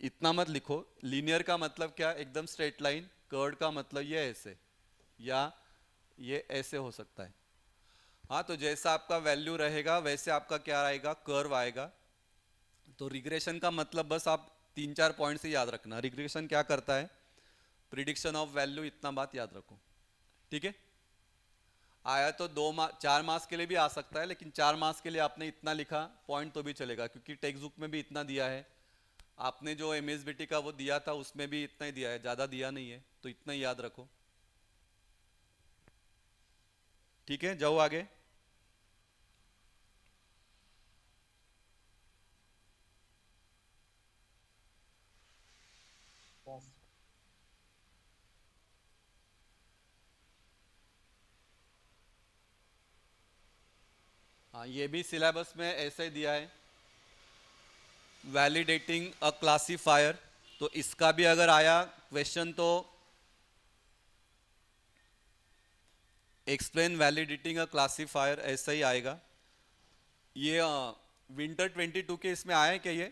इतना मत लिखो, linear का मतलब क्या, एकदम straight line, curve का मतलब ये ऐसे या ये ऐसे हो सकता है। हाँ, तो जैसा आपका वैल्यू रहेगा वैसे आपका क्या आएगा, कर्व आएगा। तो रिग्रेशन का मतलब बस आप 3-4 पॉइंट से याद रखना, रिग्रेशन क्या करता है, प्रिडिक्शन ऑफ वैल्यू, इतना बात याद रखो, ठीक है। आया तो 4 मार्क्स के लिए भी आ सकता है, लेकिन 4 मार्क्स के लिए आपने इतना लिखा पॉइंट तो भी चलेगा, क्योंकि टेक्स्ट बुक में भी इतना दिया है, आपने जो एमएसबीटी का वो दिया था उसमें भी इतना ही दिया है, ज़्यादा दिया नहीं है, तो इतना ही याद रखो, ठीक है। जाओ आगे। यस हाँ, ये भी सिलेबस में ऐसे ही दिया है, वैलिडेटिंग अ क्लासिफायर। तो इसका भी अगर आया क्वेश्चन तो एक्सप्लेन वैलिडेटिंग अ क्लासिफायर, ऐसा ही आएगा। ये विंटर 22 के इसमें आया है क्या, ये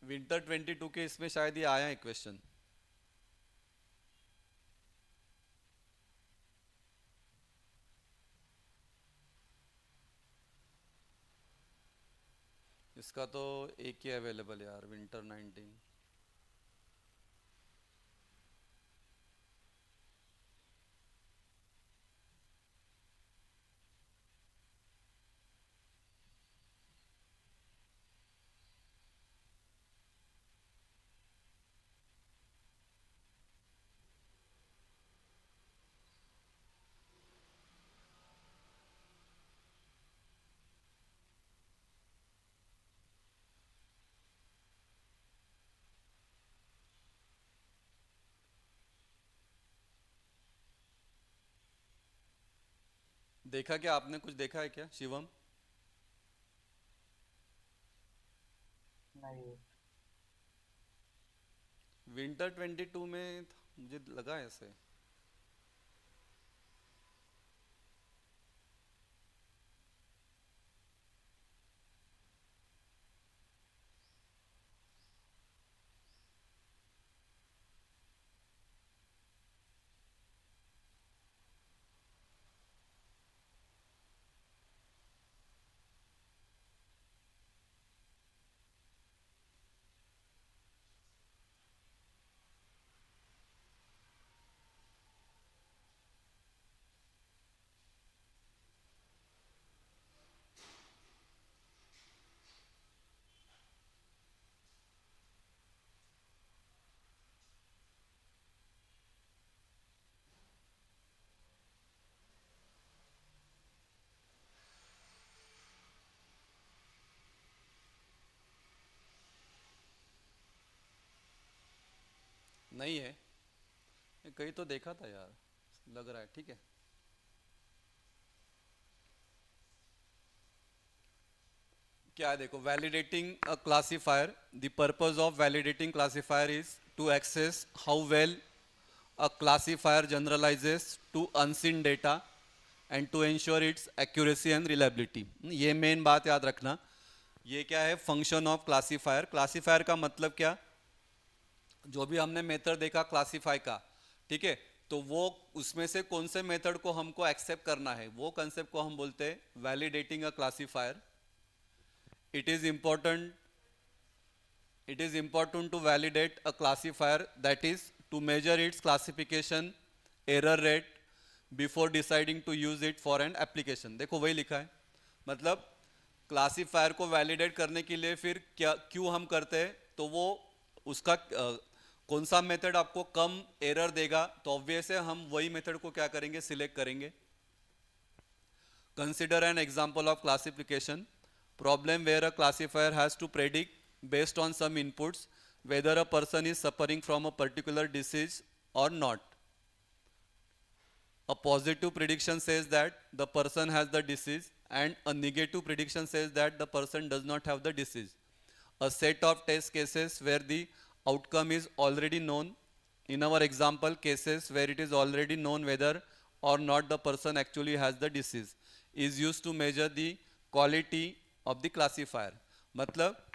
विंटर 22 के इसमें शायद ये आया है क्वेश्चन। इसका तो एक ही अवेलेबल यार, विंटर 19। देखा क्या आपने, कुछ देखा है क्या शिवम? नहीं विंटर 22 में मुझे लगा ऐसे। नहीं है, ये कहीं तो देखा था यार, लग रहा है, ठीक है। क्या है देखो, validating a classifier, the purpose of validating classifier is to assess how well a classifier generalizes to unseen data and to ensure its accuracy and reliability। ये मेन बात याद रखना। ये क्या है, फंक्शन ऑफ क्लासिफायर। क्लासिफायर का मतलब क्या, जो भी हमने मेथड देखा क्लासीफाई का, ठीक है, तो वो उसमें से कौन से मेथड को हमको एक्सेप्ट करना है, वो कंसेप्ट को हम बोलते हैं validating a classifier. It is important it is important to validate a classifier, that is to measure its classification error rate before deciding to use it for an application. देखो वही लिखा है, मतलब क्लासीफायर को वैलिडेट करने के लिए फिर क्या क्यों हम करते हैं, तो वो उसका कौन सा मेथड आपको कम एरर देगा, तो ऑब्वियस है हम वही मेथड को क्या करेंगे, सिलेक्ट करेंगे. Consider an example of classification problem where a classifier has to predict based on some inputs whether a person is suffering from a particular disease or not. A positive prediction says that the person has the disease and a negative prediction says that the person does not have the disease. A set of test cases where the outcome is already known. In our example cases where it is already known whether or not the person actually has the disease is used to measure the quality of the classifier. मतलब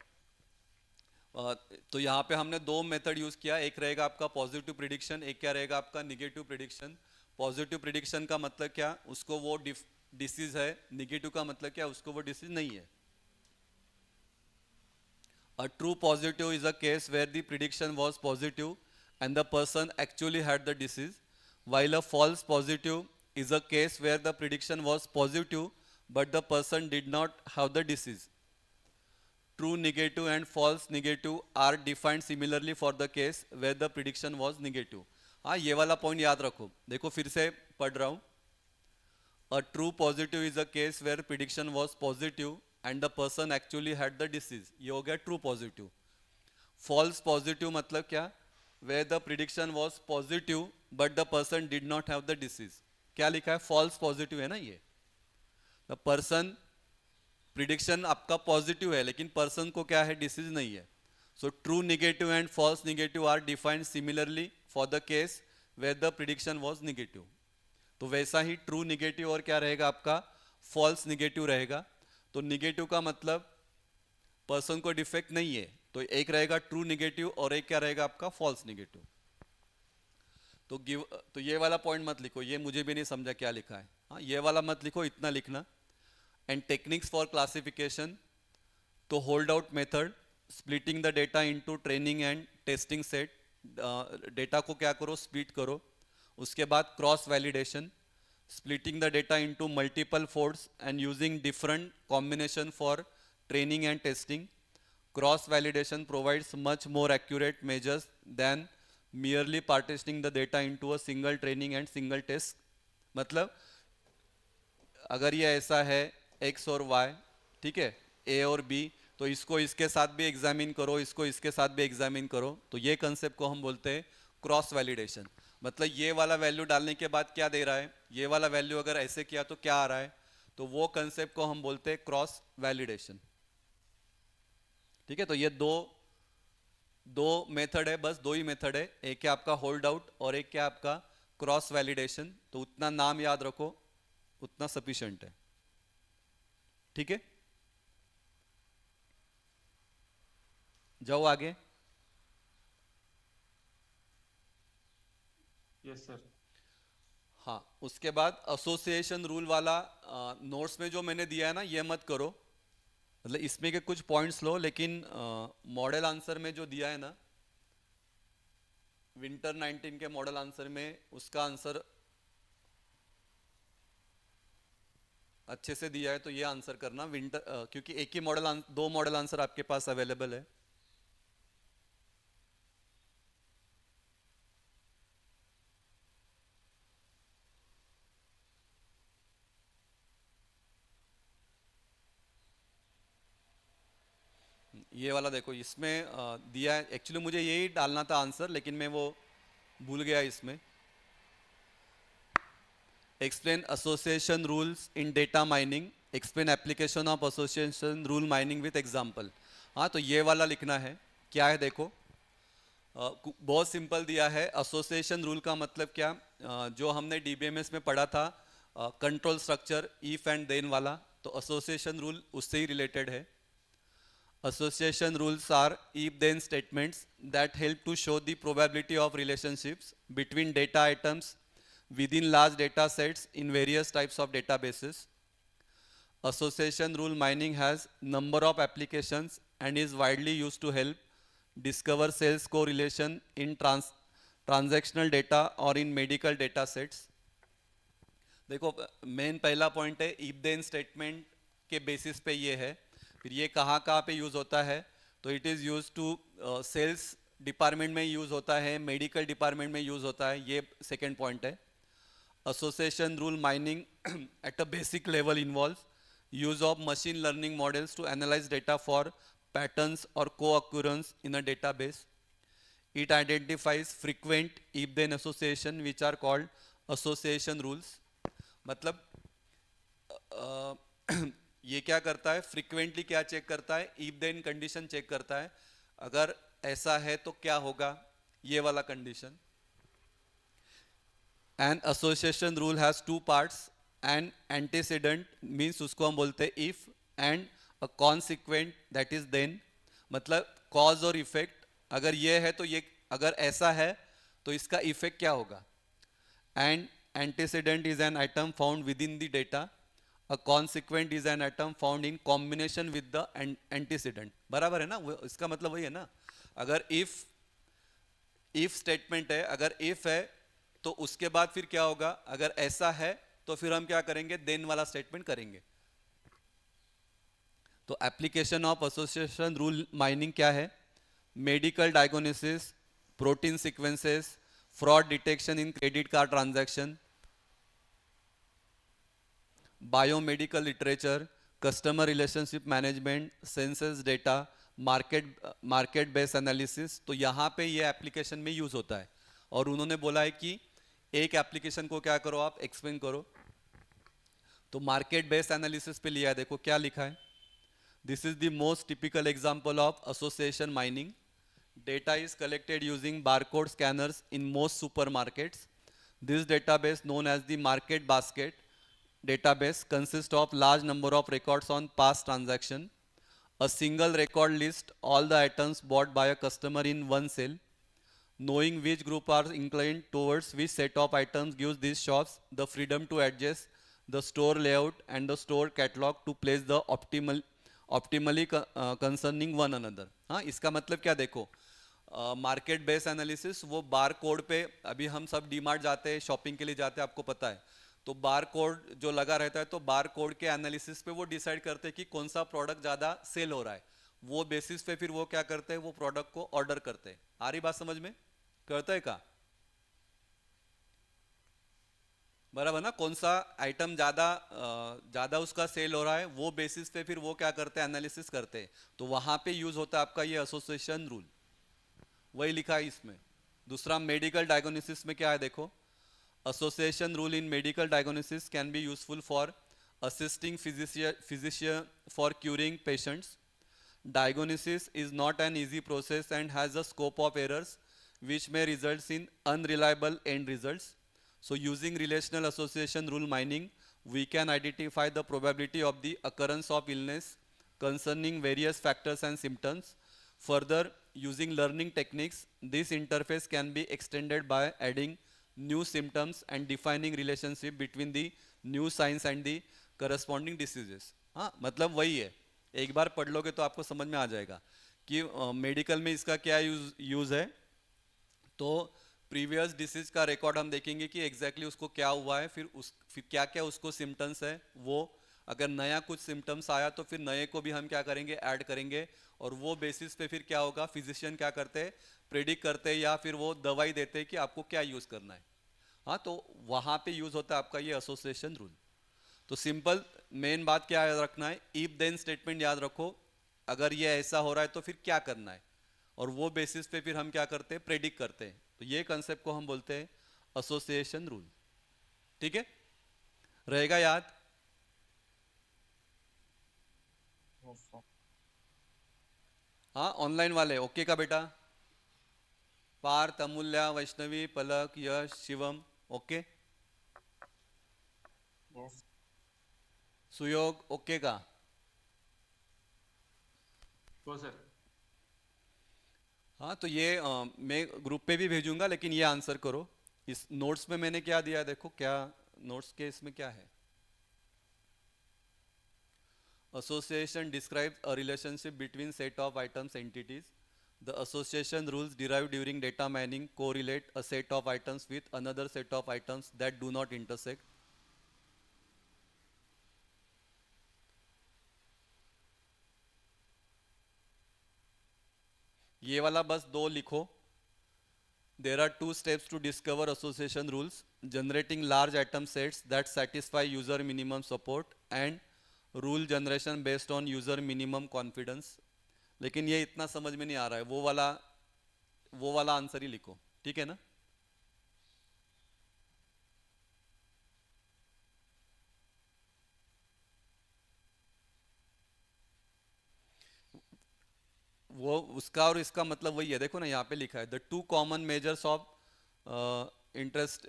तो यहाँ पे हमने दो method use किया, एक रहेगा आपका पॉजिटिव प्रिडिक्शन, एक क्या रहेगा आपका निगेटिव प्रिडिक्शन. पॉजिटिव प्रिडिक्शन का मतलब क्या, उसको वो डिसीज है, निगेटिव का मतलब क्या, उसको वो डिसीज नहीं है. A true positive is a case where the prediction was positive and the person actually had the disease, while a false positive is a case where the prediction was positive but the person did not have the disease. True negative and false negative are defined similarly for the case where the prediction was negative. हाँ, ये वाला point याद रखो. देखो फिर से पढ़ रहा हूँ. A true positive is a case where prediction was positive and the person actually had the disease. ये हो गया true positive. False positive मतलब क्या, where the prediction was positive but the person did not have the disease. क्या लिखा है, false positive है ना ये. The person प्रिडिक्शन आपका पॉजिटिव है लेकिन पर्सन को क्या है, डिसीज नहीं है. So true negative and false negative are defined similarly for the case where the prediction was negative. तो वैसा ही ट्रू निगेटिव और क्या रहेगा आपका, फॉल्स निगेटिव रहेगा. तो निगेटिव का मतलब पर्सन को डिफेक्ट नहीं है, तो एक रहेगा ट्रू निगेटिव और एक क्या रहेगा आपका फॉल्स निगेटिव. तो ये वाला पॉइंट मत लिखो, ये मुझे भी नहीं समझा क्या लिखा है. हाँ, ये वाला मत लिखो, इतना लिखना. And techniques for classification, तो hold out method, splitting the data into training and testing set. Data को क्या करो, स्प्लिट करो. उसके बाद cross validation, splitting the data into multiple folds and using different combination for training and testing. Cross validation provides much more accurate measures than merely partitioning the data into a single training and single test. मतलब अगर ये ऐसा है x और y, ठीक है, a और b, तो इसको इसके साथ भी एग्जामिन करो, इसको इसके साथ भी एग्जामिन करो. तो ये कंसेप्ट को हम बोलते हैं क्रॉस वैलिडेशन. मतलब ये वाला वैल्यू डालने के बाद क्या दे रहा है, ये वाला वैल्यू अगर ऐसे किया तो क्या आ रहा है, तो वो कंसेप्ट को हम बोलते हैं क्रॉस वैलिडेशन. ठीक है, तो ये दो मेथड है, बस दो ही मेथड है. एक है आपका होल्ड आउट और एक क्या आपका क्रॉस वैलिडेशन. तो उतना नाम याद रखो, उतना सफिशिएंट है. ठीक है, जाओ आगे. Yes sir. हाँ, उसके बाद एसोसिएशन रूल वाला नोट्स में जो मैंने दिया है ना, ये मत करो. मतलब इसमें के कुछ पॉइंट्स लो, लेकिन मॉडल आंसर में जो दिया है ना, विंटर 19 के मॉडल आंसर में, उसका आंसर अच्छे से दिया है, तो ये आंसर करना विंटर, क्योंकि एक ही दो मॉडल आंसर आपके पास अवेलेबल है. ये वाला देखो, इसमें दिया है. एक्चुअली मुझे यही डालना था आंसर, लेकिन मैं वो भूल गया. इसमें explain association rules in data mining, explain application of association rule mining with example. हाँ, तो ये वाला लिखना है. क्या है देखो, बहुत सिंपल दिया है. एसोसिएशन रूल का मतलब क्या, जो हमने डीबीएमएस में पढ़ा था, control structure if and then वाला, तो एसोसिएशन रूल उससे ही रिलेटेड है. Association rules are if-then statements that help to show the probability of relationships between data items within large data sets in various types of databases. Association rule mining has number of applications and is widely used to help discover sales correlation in transactional data or in medical data sets. देखो main पहला point है if then statement के basis पे ये है, फिर ये कहाँ कहाँ पे यूज़ होता है, तो it is use to sales department में यूज़ होता है, मेडिकल डिपार्टमेंट में यूज़ होता है, ये सेकेंड पॉइंट है. Association rule mining at a basic level involves use of machine learning models to analyze data for patterns or co-occurrence in a database. It identifies frequent if-then association which are called association rules. मतलब ये क्या करता है, frequently क्या check करता है, if then condition check करता है, अगर ऐसा है तो क्या होगा, ये वाला condition. An association rule has two parts. An antecedent means उसको हम बोलते हैं if, and a consequent that is then. मतलब cause और effect, अगर ये है तो ये, अगर ऐसा है तो इसका effect क्या होगा. And antecedent is an item found within the data. A consequent is an item found in combination with the antecedent. बराबर है ना, इसका मतलब वही है ना. अगर if statement है, अगर if है तो उसके बाद फिर क्या होगा, अगर ऐसा है तो फिर हम क्या करेंगे, देन वाला स्टेटमेंट करेंगे. तो application of association rule mining क्या है, medical diagnosis, protein sequences, fraud detection in credit card transaction, biomedical literature, customer relationship management, census data, market based analysis. तो यहाँ पे ये एप्लीकेशन में यूज होता है. और उन्होंने बोला है कि एक एप्लीकेशन को क्या करो, आप एक्सप्लेन करो. तो मार्केट बेस्ड एनालिसिस पे लिया है, देखो क्या लिखा है. This is the most typical example of association mining. Data is collected using barcode scanners in most supermarkets. This database known as the market basket database consists of large number of records on past transaction. A single record lists all the items bought by a customer in one cell. Knowing which group are inclined towards which set of items gives these shops the freedom to adjust the store layout and the store catalog to place the optimally concerning one another. हाँ, इसका मतलब क्या, देखो market based analysis, वो bar code पे, अभी हम सब डीमार्ट जाते हैं, शॉपिंग के लिए जाते हैं, आपको पता है, तो बार कोड जो लगा रहता है, तो बार कोड के एनालिसिस पे वो डिसाइड करते हैं कि कौन सा प्रोडक्ट ज़्यादा सेल हो रहा है. वो बेसिस पे फिर वो क्या करते हैं, वो प्रोडक्ट को ऑर्डर करते हैं. आ रही बात समझ में, करते हैं का बराबर ना, कौन सा आइटम ज़्यादा उसका सेल हो रहा है, वो बेसिस पे फिर वो क्या करते हैं, एनालिसिस करते हैं. तो वहाँ पे यूज होता है आपका ये एसोसिएशन रूल, वही लिखा है इसमें. दूसरा मेडिकल डायग्नोसिस में क्या है, देखो, association rule in medical diagnosis can be useful for assisting physician for curing patients. Diagnosis is not an easy process and has a scope of errors which may result in unreliable end results. So using relational association rule mining, we can identify the probability of the occurrence of illness concerning various factors and symptoms. Further, using learning techniques, this interface can be extended by adding new symptoms and defining relationship between the new signs and the corresponding diseases. हाँ, मतलब वही है, एक बार पढ़ लोगे तो आपको समझ में आ जाएगा कि मेडिकल में इसका क्या यूज है. तो प्रीवियस डिसीज का रिकॉर्ड हम देखेंगे कि एग्जैक्टली उसको क्या हुआ है, फिर क्या क्या उसको सिम्टम्स है, वो अगर नया कुछ सिम्टम्स आया तो फिर नए को भी हम क्या करेंगे, ऐड करेंगे. और वो बेसिस पे फिर क्या होगा, फिजिशियन क्या करते हैं, प्रेडिक्ट करते हैं या फिर वो दवाई देते हैं कि आपको क्या यूज़ करना है. हाँ, तो वहाँ पे यूज़ होता है आपका ये एसोसिएशन रूल. तो सिंपल मेन बात क्या याद रखना है, इफ देन स्टेटमेंट याद रखो, अगर ये ऐसा हो रहा है तो फिर क्या करना है, और वो बेसिस पे फिर हम क्या करते हैं, प्रेडिक्ट करते हैं. तो ये कंसेप्ट को हम बोलते हैं एसोसिएशन रूल. ठीक है, रहेगा याद. Yes, sir. हाँ, ऑनलाइन वाले ओके का बेटा, पार्थ, अमूल्या, वैष्णवी, पलक, यश, शिवम, ओके. Yes. सुयोग ओके का. हो सर। हाँ तो ये मैं ग्रुप पे भी भेजूंगा, लेकिन ये आंसर करो। इस नोट्स में मैंने क्या दिया है, देखो क्या नोट्स के इसमें क्या है। Association describes a relationship between set of items entities. The association rules derived during data mining correlate a set of items with another set of items that do not intersect. ये वाला बस दो लिखो। There are two steps to discover association rules: generating large item sets that satisfy user minimum support and rule generation based on user minimum confidence. लेकिन ये इतना समझ में नहीं आ रहा है, वो वाला आंसर ही लिखो, ठीक है ना। वो उसका और इसका मतलब वही है, देखो ना यहाँ पे लिखा है the two common measures of interest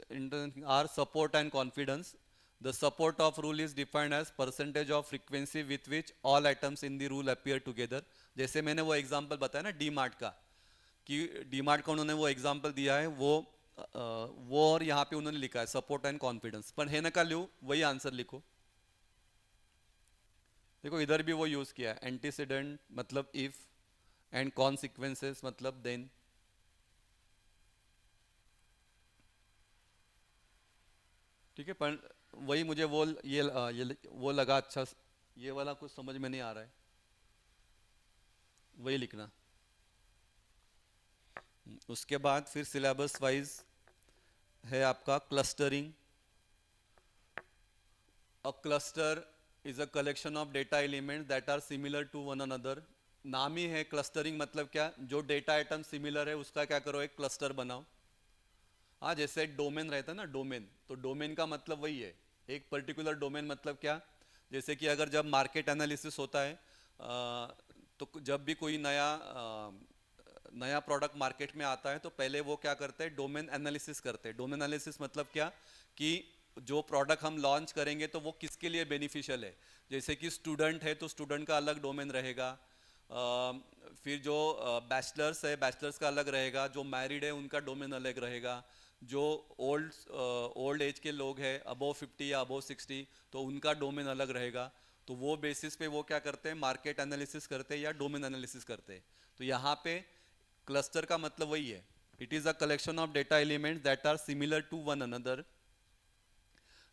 are support and confidence. The support of rule is defined as percentage of frequency with which all items in the rule appear together. जैसे मैंने वो एग्जांपल बताया ना डी मार्ट का, कि D mart का उन्होंने वो एग्जांपल दिया है, वो और यहाँ पे उन्होंने लिखा है सपोर्ट एंड कॉन्फिडेंस. पर है ना का ल्यू वही आंसर लिखो. देखो इधर भी वो यूज किया है, एंटीसीडेंट मतलब इफ एंड कॉन्सिक्वेंसेस मतलब देन. ठीक है, पर वही मुझे ये वो लगा अच्छा, ये वाला कुछ समझ में नहीं आ रहा है, वही लिखना. उसके बाद फिर सिलेबस वाइज है आपका clustering. A cluster is a collection of data element that are similar to one another. नाम ही है क्लस्टरिंग, मतलब क्या, जो डेटा आइटम सिमिलर है उसका क्या करो, एक क्लस्टर बनाओ. हाँ जैसे डोमेन रहता है ना, डोमेन, तो डोमेन का मतलब वही है, एक पर्टिकुलर डोमेन. मतलब क्या, जैसे कि अगर जब मार्केट एनालिसिस होता है तो जब भी कोई नया प्रोडक्ट मार्केट में आता है तो पहले वो क्या करते हैं, डोमेन एनालिसिस करते हैं. डोमेन एनालिसिस मतलब क्या, कि जो प्रोडक्ट हम लॉन्च करेंगे तो वो किसके लिए बेनिफिशियल है. जैसे कि स्टूडेंट है तो स्टूडेंट का अलग डोमेन रहेगा. फिर जो बैचलर्स है, बैचलर्स का अलग रहेगा. जो मैरिड है उनका डोमेन अलग रहेगा. जो ओल्ड एज के लोग हैं, अबव 50 या अबव 60, तो उनका डोमेन अलग रहेगा. तो वो बेसिस पे वो क्या करते हैं, मार्केट एनालिसिस करते हैं या डोमेन एनालिसिस करते हैं. तो यहाँ पे क्लस्टर का मतलब वही है, it is a collection of data elements that are similar to one another,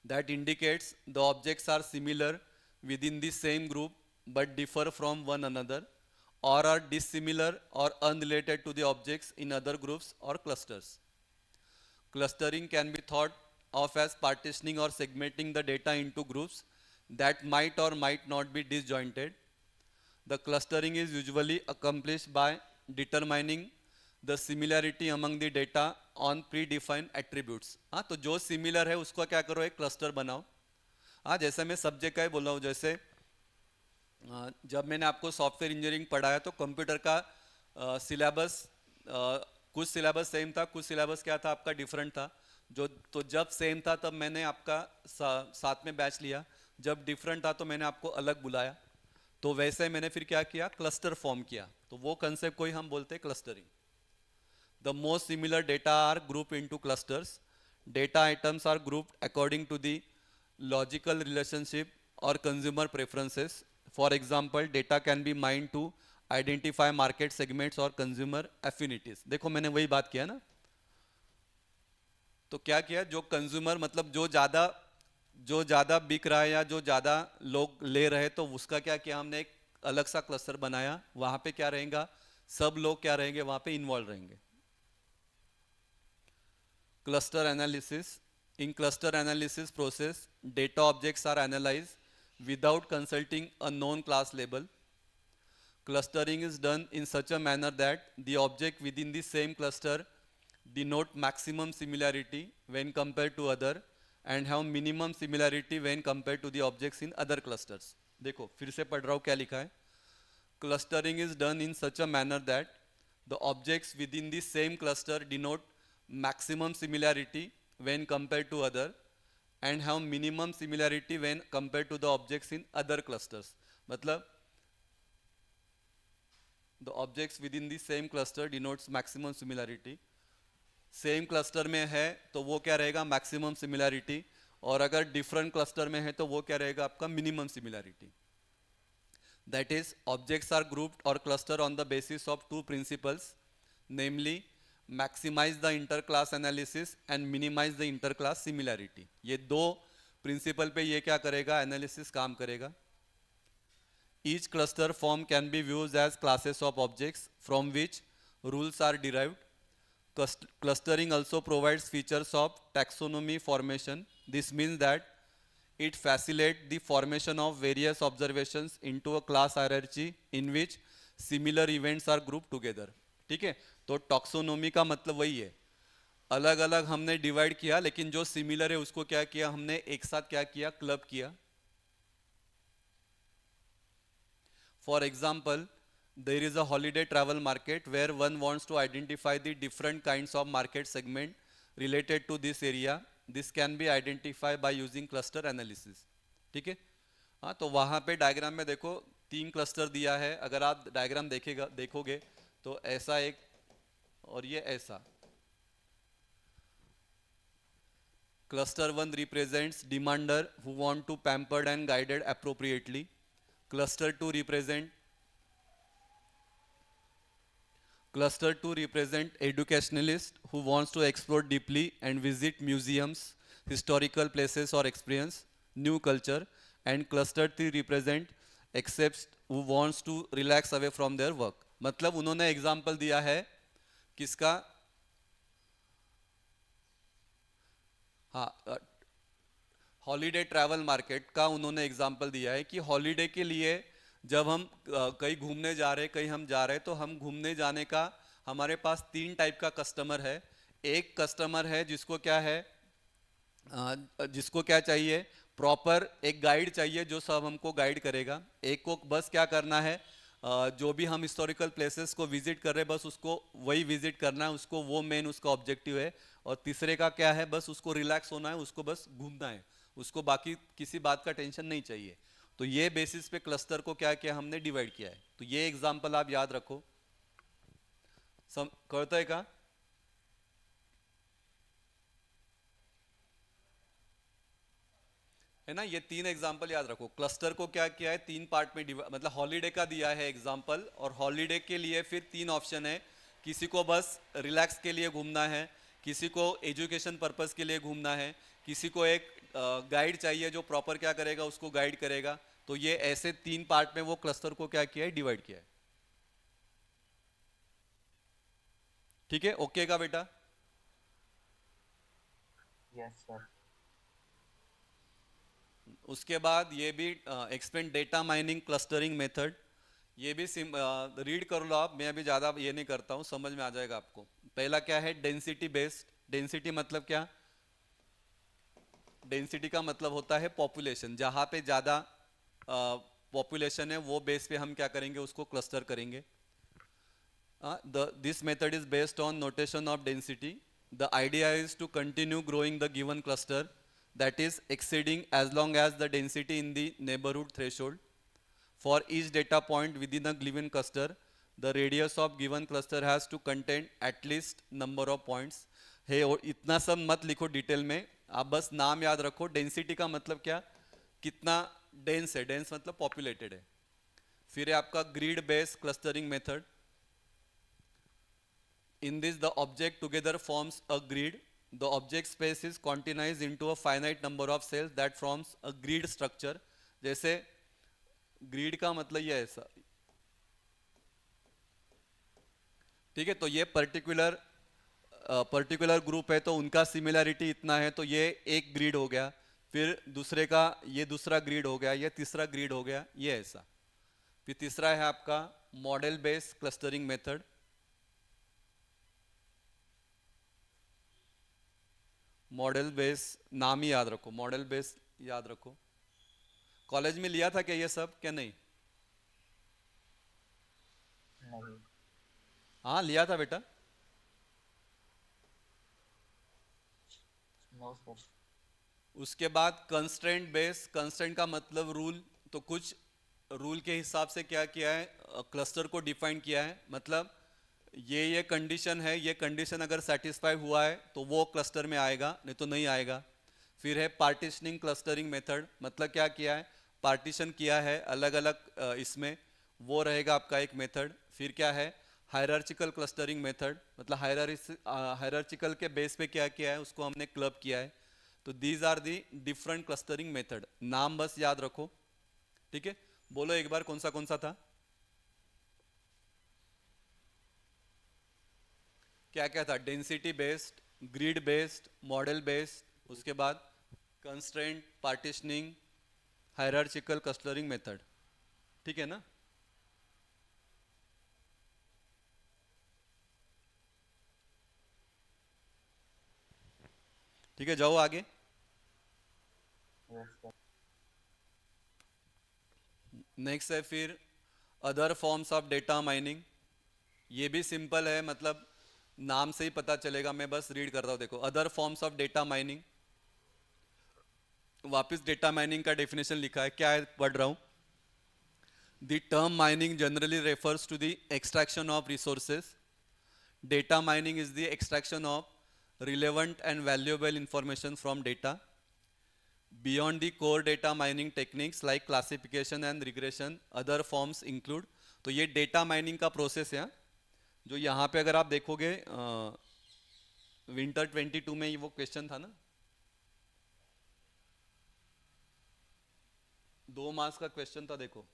that indicates the objects are similar within the same group but differ from one another, or are dissimilar or unrelated to the objects in other groups or clusters. Clustering can be thought of as partitioning or segmenting the data into groups that might or might not be disjointed. The clustering is usually accomplished by determining the similarity among the data on predefined attributes. हाँ तो जो similar है उसको क्या करो, एक cluster बनाओ. हाँ जैसे मैं सब्जेक्ट का ही बोल रहा हूँ, जैसे जब मैंने आपको सॉफ्टवेयर इंजीनियरिंग पढ़ाया तो कंप्यूटर का सिलेबस, कुछ सिलेबस सेम था, कुछ सिलेबस क्या था आपका डिफरेंट था. तो जब सेम था तब मैंने आपका साथ में बैच लिया, जब डिफरेंट था तो मैंने आपको अलग बुलाया. तो वैसे मैंने फिर क्या किया, क्लस्टर फॉर्म किया. तो वो कंसेप्ट को ही हम बोलते हैं clustering. The most similar data are group into clusters. Data items are grouped according to the logical relationship और consumer preferences. For example data can be mined to identify market segments और consumer affinities. देखो मैंने वही बात किया ना. तो क्या किया, जो कंज्यूमर मतलब जो ज़्यादा बिक रहा है या जो ज़्यादा लोग ले रहे, तो उसका क्या किया हमने, एक अलग सा क्लस्टर बनाया. वहाँ पे क्या रहेगा, सब लोग क्या रहेंगे वहाँ पे इन्वॉल्व रहेंगे. Cluster analysis. In cluster analysis process data objects are analysed without consulting a known class label. Clustering is done in such a manner that the object within the same cluster denote maximum similarity when compared to other and have minimum similarity when compared to the objects in other clusters. देखो फिर से पढ़ रहा हूँ क्या लिखा है. Clustering is done in such a manner that the objects within the same cluster denote maximum similarity when compared to other and have minimum similarity when compared to the objects in other clusters. मतलब the objects with in the same cluster denotes maximum similarity. Same cluster में है तो वो क्या रहेगा, maximum similarity. और अगर different cluster में है तो वो क्या रहेगा, आपका minimum similarity. That is, objects are grouped or clustered on the basis of two principles, namely maximize the interclass analysis and minimize the interclass similarity. ये दो प्रिंसिपल पे ये क्या करेगा, एनालिसिस काम करेगा. Each cluster form can be viewed as classes of objects from which rules are derived. Clustering also provides features of taxonomy formation. This means that it facilitates the formation of various observations into a class hierarchy in which similar events are grouped together. ठीक है, तो टॉक्सोनोमी का मतलब वही है, अलग अलग हमने डिवाइड किया, लेकिन जो सिमिलर है उसको क्या किया हमने, एक साथ क्या किया, क्लब किया. For example, there is a holiday travel market where one wants to identify the different kinds of market segment related to this area. This can be identified by using cluster analysis. ठीक है, हाँ, तो वहाँ पे diagram में देखो 3 cluster दिया है. अगर आप डायग्राम देखोगे तो ऐसा एक और ये ऐसा. Cluster 1 represents demander who want to pampered and guided appropriately. Cluster 2 represent educationalists who wants to explore deeply and visit museums, historical places or experience new culture. And cluster 3 represent excepts who wants to relax away from their work. मतलब उन्होंने example दिया है किसका, हाँ, holiday travel market का उन्होंने example दिया है कि हॉलीडे के लिए जब हम कहीं घूमने जा रहे, कहीं हम जा रहे, तो हम घूमने जाने का हमारे पास 3 टाइप का कस्टमर है. एक कस्टमर है जिसको क्या है, जिसको क्या चाहिए, प्रॉपर एक गाइड चाहिए जो सब हमको गाइड करेगा. एक को बस क्या करना है, जो भी हम हिस्टोरिकल प्लेसेस को विजिट कर रहे हैं बस उसको वही विजिट करना है, उसको वो मेन उसका ऑब्जेक्टिव है. और तीसरे का क्या है, बस उसको रिलैक्स होना है, उसको बस घूमना है, उसको बाकी किसी बात का टेंशन नहीं चाहिए. तो ये बेसिस पे क्लस्टर को क्या किया हमने, डिवाइड किया है. तो ये एग्जांपल आप याद रखो. कळतंय है का, है ना. ये 3 एग्जांपल याद रखो. क्लस्टर को क्या किया है, 3 पार्ट में मतलब हॉलीडे का दिया है एग्जांपल, और हॉलीडे के लिए फिर 3 ऑप्शन है. किसी को बस रिलैक्स के लिए घूमना है, किसी को एजुकेशन पर्पस के लिए घूमना है, किसी को एक गाइड चाहिए जो प्रॉपर क्या करेगा, उसको गाइड करेगा. तो ये ऐसे 3 पार्ट में वो क्लस्टर को क्या किया है, डिवाइड किया है. ठीक है, ओके का बेटा. Yes sir. उसके बाद ये भी explain data mining clustering method. ये भी रीड कर लो आप, मैं अभी ज़्यादा ये नहीं करता हूँ, समझ में आ जाएगा आपको. पहला क्या है, डेंसिटी बेस्ड. डेंसिटी मतलब क्या, डेंसिटी का मतलब होता है पॉपुलेशन. जहाँ पे ज़्यादा पॉपुलेशन है वो बेस पे हम क्या करेंगे, उसको क्लस्टर करेंगे. This method is based on notation of density. The idea is to continue growing the given cluster, that is exceeding as long as the density in the neighborhood threshold. For each data point within a given cluster, the radius of given cluster has to contain at least number of points. है, और इतना सब मत लिखो detail में, आप बस नाम याद रखो. डेंसिटी का मतलब क्या, कितना डेंस है, डेंस मतलब पॉपुलेटेड है. फिर है आपका grid based clustering method. In this, the object together forms a grid. The object space is continuized into a finite number of cells that forms a grid structure. जैसे grid का मतलब ये ऐसा, ठीक है. तो ये पर्टिकुलर ग्रुप है तो उनका सिमिलैरिटी इतना है, तो ये एक ग्रिड हो गया. फिर दूसरे का ये दूसरा ग्रिड हो गया, ये तीसरा ग्रिड हो गया, ये ऐसा. फिर तीसरा है आपका model based clustering method. Model base नाम ही याद रखो, मॉडल बेस याद रखो. कॉलेज में लिया था क्या ये सब, क्या नहीं? नहीं. हाँ लिया था बेटा. No sir. उसके बाद कंस्ट्रेंट बेस. कंस्ट्रेंट का मतलब रूल, तो कुछ रूल के हिसाब से क्या किया है, क्लस्टर को डिफाइन किया है, मतलब ये कंडीशन है, ये कंडीशन अगर सेटिस्फाई हुआ है तो वो क्लस्टर में आएगा, नहीं तो नहीं आएगा। फिर है पार्टीशनिंग क्लस्टरिंग मेथड, मतलब क्या किया है, पार्टीशन किया है अलग अलग इसमें, वो रहेगा आपका एक मेथड। फिर क्या है, हायरार्चिकल क्लस्टरिंग मेथड, मतलब हायरार्चिकल के बेस पे क्या किया है उसको हमने क्लब किया है। तो these are the different clustering method, नाम बस याद रखो, ठीक है। बोलो एक बार कौन सा था, क्या क्या था, density based, grid based, model based, उसके बाद कंस्ट्रेंट, पार्टीशनिंग, हायरार्चिकल क्लस्टरिंग मेथड, ठीक है ना। ठीक है, जाओ आगे। Yes, sir. नेक्स्ट है फिर other forms of data mining. ये भी सिंपल है, मतलब नाम से ही पता चलेगा, मैं बस रीड कर रहा हूँ, देखो other forms of data mining. वापस डेटा माइनिंग का डेफिनेशन लिखा है, क्या है पढ़ रहा हूँ। The term mining generally refers to the extraction of resources. Data mining is the extraction of relevant and valuable information from data beyond the core data mining techniques like classification and regression. Other forms include, तो ये data mining का process है, जो यहाँ पे अगर आप देखोगे विंटर 22 में ये वो क्वेश्चन था ना, 2 मार्क्स का क्वेश्चन था, देखो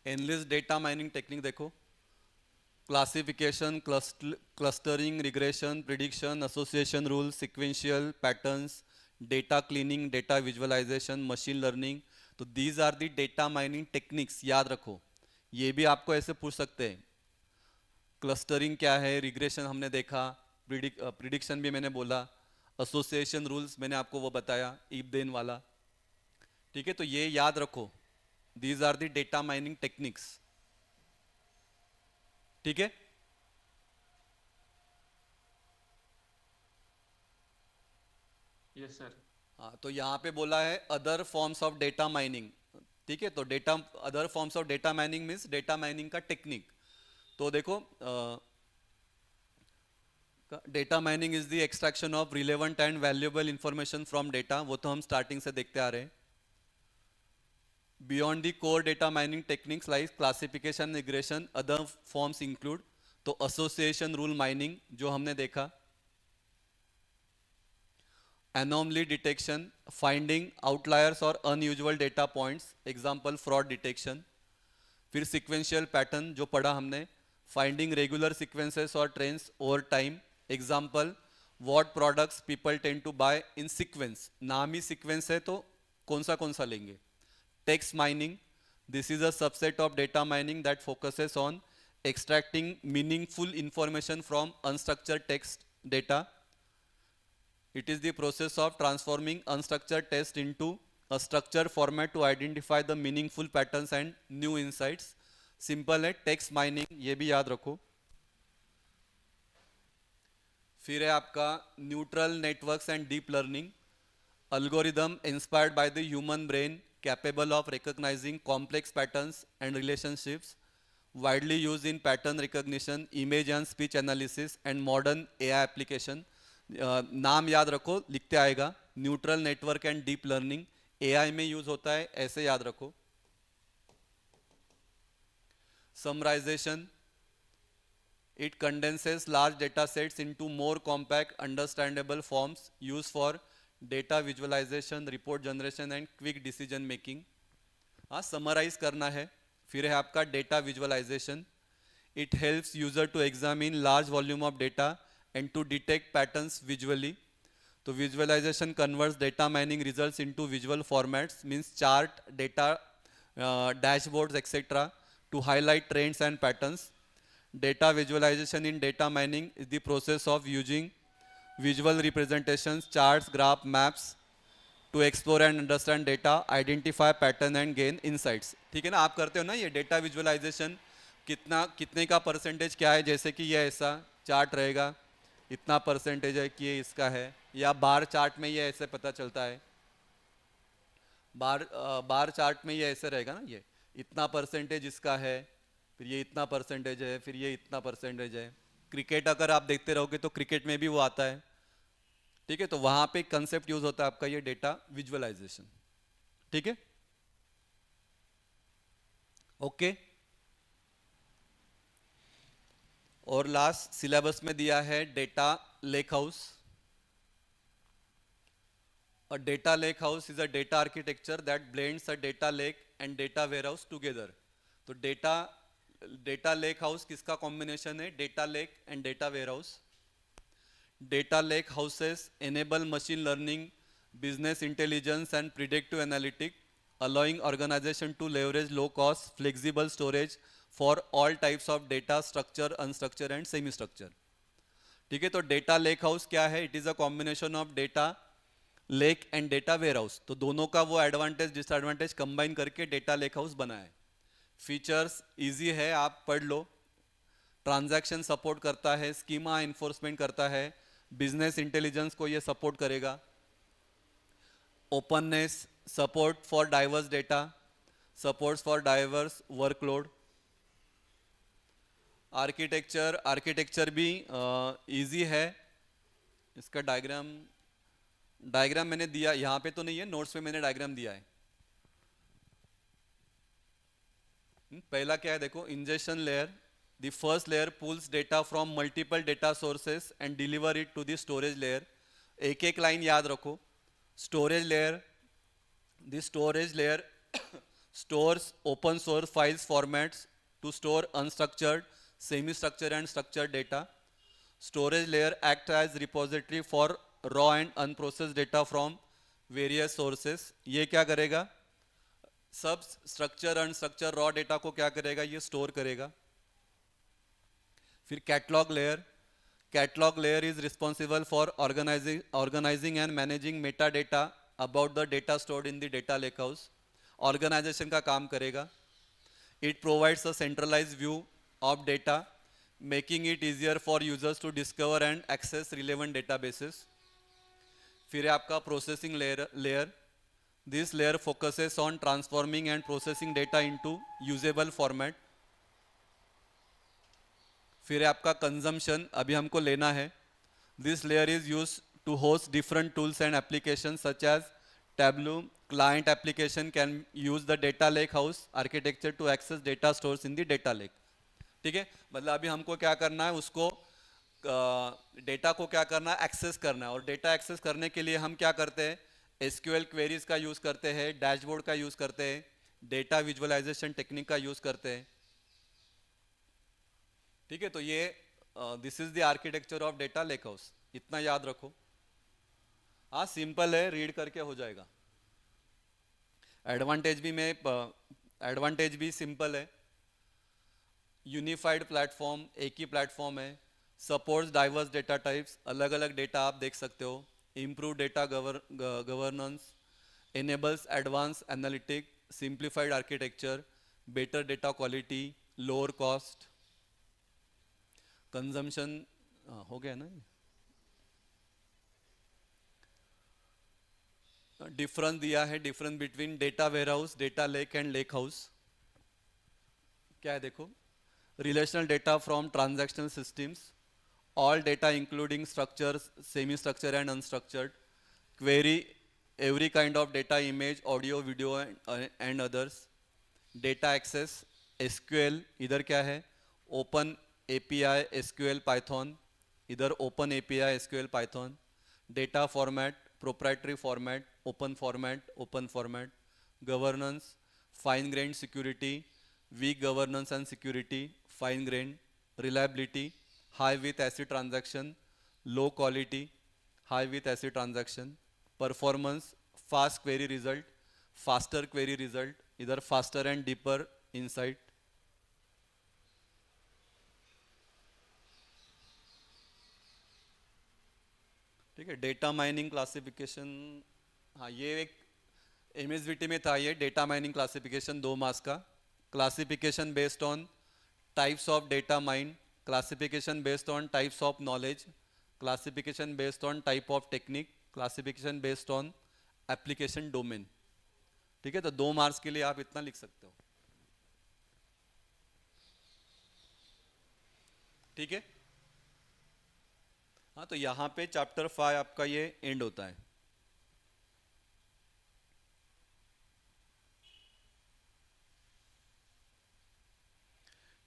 एनलिस्ट डेटा माइनिंग टेक्निक, देखो classification, clustering, regression, prediction, association rule, sequential patterns, data cleaning, data visualization, machine learning. तो these are the data mining techniques, याद रखो। ये भी आपको ऐसे पूछ सकते हैं, क्लस्टरिंग क्या है, रिग्रेशन हमने देखा, प्रिडिक्शन भी मैंने बोला, एसोसिएशन रूल्स मैंने आपको वो बताया, इफ देन वाला, ठीक है। तो ये याद रखो, these are the data mining techniques, ठीक है। Yes sir. हाँ, तो यहाँ पे बोला है other forms of data mining, ठीक है। तो data, other forms of data mining means data mining का टेक्निक। तो देखो data mining is the extraction of relevant and valuable information from data, वो तो हम स्टार्टिंग से देखते आ रहे हैं। Beyond the core data mining techniques like classification, regression, other forms include, तो एसोसिएशन रूल माइनिंग जो हमने देखा, anomaly detection, finding outliers or unusual data points, example fraud detection. फिर sequential pattern जो पढ़ा हमने, finding regular sequences or trends over time, example what products people tend to buy in sequence, नाम ही sequence है तो कौन सा लेंगे। text mining, this is a subset of data mining that focuses on extracting meaningful information from unstructured text data. It is the process of transforming unstructured text into a structured format to identify the meaningful patterns and new insights. Simple है text mining, ये भी याद रखो। फिर है आपका neutral networks and deep learning, algorithm inspired by the human brain capable of recognizing complex patterns and relationships, widely used in pattern recognition, image and speech analysis and modern AI application. नाम याद रखो, लिखते आएगा, neural network and deep learning, AI में use होता है, ऐसे याद रखो। Summarisation, it condenses large data sets into more compact understandable forms, use for data visualisation, report generation and quick decision making. हाँ, समराइज करना है। फिर है आपका data visualisation, it helps user to examine large volume of data and to detect patterns visually. So visualization converts data mining results into visual formats, means chart, data, dashboards, etc. to highlight trends and patterns. Data visualization in data mining is the process of using visual representations, charts, graph, maps to explore and understand data, identify pattern and gain insights. ठीक है ना, आप करते हो ना ये data visualisation, कितने का परसेंटेज क्या है, जैसे कि ये ऐसा चार्ट रहेगा, इतना परसेंटेज है कि ये इसका है, या बार चार्ट में ये ऐसे पता चलता है, बार चार्ट में ये ऐसे रहेगा ना, ये इतना परसेंटेज इसका है, फिर ये इतना परसेंटेज है, फिर ये इतना परसेंटेज है. क्रिकेट अगर आप देखते रहोगे तो क्रिकेट में भी वो आता है. ठीक है, तो वहां पे कंसेप्ट यूज होता है आपका ये डेटा विजुअलाइजेशन. ठीक है, ओके. और लास्ट सिलेबस में दिया है data lake house. A data lake house is a data architecture that blends a data lake and data warehouse together. तो data lake house किसका combination है? Data lake and data warehouse. Data lake houses enable machine learning, business intelligence and predictive analytics, allowing organization to leverage low cost, flexible storage for all types of data, structure, unstructured and semi-structured. ठीक है, तो data lake house क्या है? It is a combination of data lake and data warehouse. तो दोनों का वो advantage disadvantage combine करके डेटा लेक हाउस बना है. फीचर्स इजी है, आप पढ़ लो. ट्रांजैक्शन सपोर्ट करता है, स्कीमा इन्फोर्समेंट करता है, बिजनेस इंटेलिजेंस को ये सपोर्ट करेगा, openness, support for diverse data, support for diverse workload. Architecture भी इजी है. इसका डायग्राम मैंने दिया, यहां पे तो नहीं है, नोट्स में मैंने डायग्राम दिया है. पहला क्या है देखो, ingestion layer. The first layer pulls data from multiple data sources and deliver it to the storage layer. एक एक लाइन याद रखो. Storage layer, the storage layer stores open source files formats to store unstructured, semi structured and structured data. Storage layer act as repository for raw and unprocessed data from various sources. ये क्या करेगा, सब structure unstructured raw data को क्या करेगा, ये store करेगा. फिर catalogue layer is responsible for organising and managing metadata about the data stored in the data lakehouse. Organisation का काम करेगा. It provides a centralised view of data, making it easier for users to discover and access relevant databases. फिर है आपका processing layer. This layer focuses on transforming and processing data into usable format. फिर है आपका consumption, अभी हमको लेना है. This layer is use to host different tools and application such as Tableau. Client application can use the data lake house architecture to access data stores in the data lake. ठीक है, मतलब अभी हमको क्या करना है, उसको डेटा को क्या करना है, एक्सेस करना है. और डेटा एक्सेस करने के लिए हम क्या करते हैं, एसक्यूएल क्वेरीज का यूज करते हैं, डैशबोर्ड का यूज करते हैं, डेटा विजुअलाइजेशन टेक्निक का यूज करते हैं. ठीक है, तो ये this is the architecture of data lake house. इतना याद रखो. हाँ, सिंपल है, रीड करके हो जाएगा. एडवांटेज भी सिंपल है. यूनिफाइड प्लेटफॉर्म, एक ही प्लेटफॉर्म है. सपोर्ट्स डाइवर्स डेटा टाइप्स, अलग अलग डेटा आप देख सकते हो. Improve data governance, enables advanced analytic, simplified architecture, better data quality, lower cost. Consumption हो गया ना. डिफरेंस दिया है, difference between data warehouse, data lake and lake house. क्या है देखो, relational data from transactional systems, all data including structures, semi-structured and unstructured, query every kind of data, image, audio, video and others. Data access, SQL, इधर क्या है, open API, SQL, Python, इधर open API, SQL, Python. Data format, proprietary format, open format. Governance, fine-grained security, weak governance and security, fine-grained. Reliability, high with ACID transaction, low quality, high with ACID transaction. Performance, fast query result, faster query result, either faster and deeper insight. ठीक है, data mining classification, हाँ ये एक MSBT में था, ये data mining classification 2 marks का। Classification based on types of data mine, classification based on types of knowledge, classification based on type of technique, classification based on application domain. ठीक है, तो 2 मार्क्स के लिए आप इतना लिख सकते हो। ठीक है, हाँ तो यहाँ पे चैप्टर 5 आपका ये एंड होता है।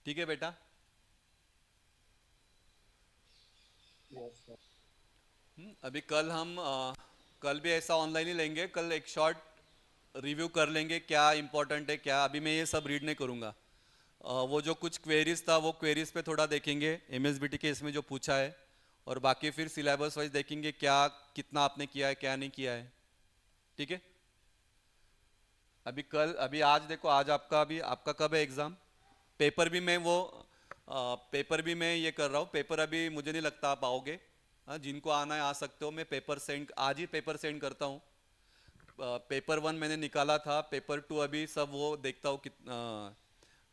ठीक है बेटा, यस सर। अभी कल भी ऐसा ऑनलाइन ही लेंगे। कल एक शॉर्ट रिव्यू कर लेंगे क्या इंपॉर्टेंट है क्या। अभी मैं ये सब रीड नहीं करूँगा। वो जो कुछ क्वेरीज था वो क्वेरीज पे थोड़ा देखेंगे MSBT के इसमें जो पूछा है, और बाकी फिर सिलेबस वाइज देखेंगे क्या कितना आपने किया है क्या नहीं किया है। ठीक है, अभी आज देखो, आज आपका कब है एग्ज़ाम। पेपर भी मैं ये कर रहा हूँ। पेपर अभी मुझे नहीं लगता आप आओगे। हाँ, जिनको आना है आ सकते हो। मैं आज ही पेपर सेंड करता हूँ। पेपर 1 मैंने निकाला था, पेपर 2 अभी सब वो देखता हूँ कितना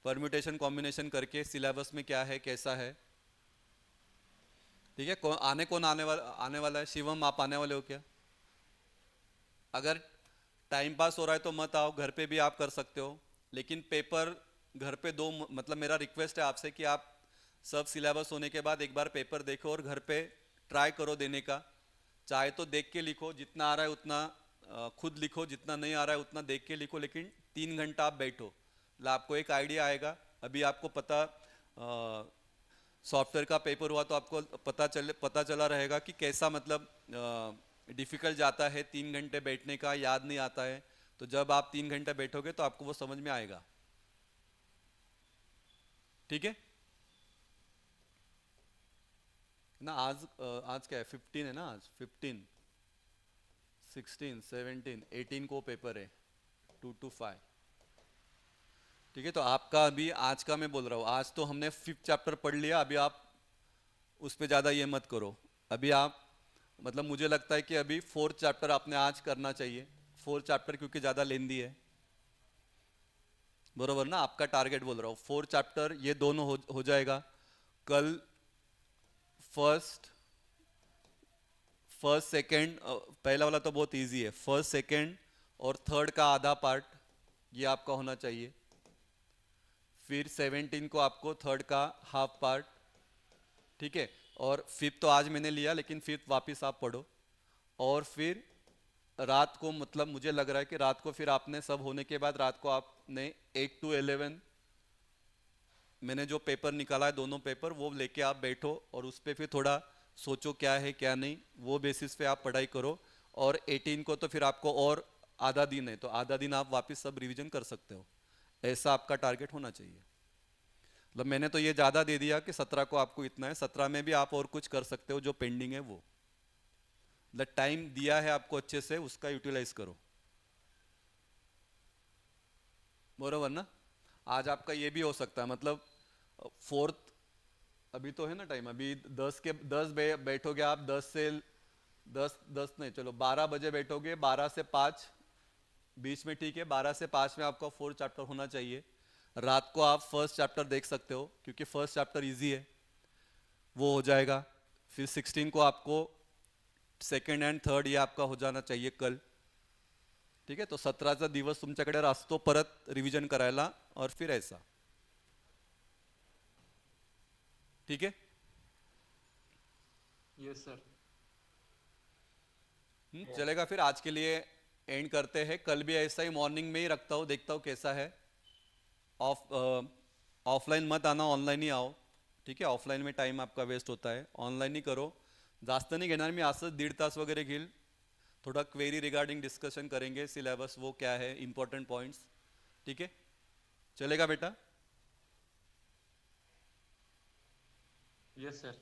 परम्यूटेशन कॉम्बिनेशन करके सिलेबस में क्या है कैसा है। ठीक है, कौन आने वाला है। शिवम आप आने वाले हो क्या? अगर टाइम पास हो रहा है तो मत आओ, घर पे भी आप कर सकते हो। लेकिन पेपर घर पे दो, मतलब मेरा रिक्वेस्ट है आपसे कि आप सब सिलेबस होने के बाद एक बार पेपर देखो और घर पे ट्राई करो देने का। चाहे तो देख के लिखो, जितना आ रहा है उतना खुद लिखो, जितना नहीं आ रहा है उतना देख के लिखो, लेकिन 3 घंटा आप बैठो, मतलब आपको एक आइडिया आएगा। अभी आपको सॉफ्टवेयर का पेपर हुआ तो आपको पता चला रहेगा कि कैसा, मतलब डिफ़िकल्ट जाता है 3 घंटे बैठने का, याद नहीं आता है। तो जब आप 3 घंटे बैठोगे तो आपको वो समझ में आएगा। ठीक है ना। आज क्या है, 15 है ना। आज 15, 16, 17, 18 को पेपर है 2 to 5। ठीक है, तो आपका अभी आज का मैं बोल रहा हूँ, आज तो हमने 5th चैप्टर पढ़ लिया। अभी आप उस पर ज़्यादा ये मत करो। अभी आप, मतलब मुझे लगता है कि अभी 4th चैप्टर आपने आज करना चाहिए। 4th चैप्टर क्योंकि ज़्यादा लेंदी है, बरोबर ना। आपका टारगेट बोल रहा हूँ 4th चैप्टर, ये दोनों हो जाएगा कल। फर्स्ट सेकंड, पहला वाला तो बहुत इजी है। फर्स्ट सेकंड और थर्ड का आधा पार्ट ये आपका होना चाहिए। फिर 17 को आपको थर्ड का हाफ पार्ट। ठीक है, और 5th तो आज मैंने लिया, लेकिन 5th वापस आप पढ़ो। और फिर रात को, मतलब मुझे लग रहा है कि रात को फिर आपने सब होने के बाद रात को आपने 8 to 11 मैंने जो पेपर निकाला है, दोनों पेपर वो लेके आप बैठो और उस पर फिर थोड़ा सोचो क्या है क्या नहीं, वो बेसिस पे आप पढ़ाई करो। और 18 को तो फिर आपको और आधा दिन है, तो आधा दिन आप वापस सब रिवीजन कर सकते हो। ऐसा आपका टारगेट होना चाहिए। मतलब मैंने तो ये ज़्यादा दे दिया कि 17 को आपको इतना है, 17 में भी आप और कुछ कर सकते हो जो पेंडिंग है वो। मतलब टाइम दिया है आपको अच्छे से, उसका यूटिलाइज करो, बरोबर ना। आज आपका ये भी हो सकता है, मतलब 4th अभी तो है ना टाइम, अभी 10 बैठोगे आप। 10 नहीं, चलो 12 बजे बैठोगे, 12 से 5 बीच में। ठीक है, 12 से 5 में आपका 4th चैप्टर होना चाहिए। रात को आप 1st चैप्टर देख सकते हो क्योंकि 1st चैप्टर इजी है, वो हो जाएगा। फिर 16 को आपको 2nd and 3rd ये आपका हो जाना चाहिए कल। ठीक है, तो 17चा दिवस तुमच्याकडे असतो परत रिव्हिजन करायला, और फिर ऐसा। ठीक है, यस सर। चलेगा। फिर आज के लिए एंड करते हैं। कल भी ऐसा ही मॉर्निंग में ही रखता हूँ, देखता हूँ कैसा है। ऑफलाइन मत आना, ऑनलाइन ही आओ। ठीक है, ऑफलाइन में टाइम आपका वेस्ट होता है, ऑनलाइन ही करो। जास्त नाही घेणार मी, असं 1.5 तास वगैरे घेईल। थोड़ा क्वेरी रिगार्डिंग डिस्कशन करेंगे, सिलेबस वो क्या है, इंपॉर्टेंट पॉइंट्स। ठीक है, चलेगा बेटा। Yes sir.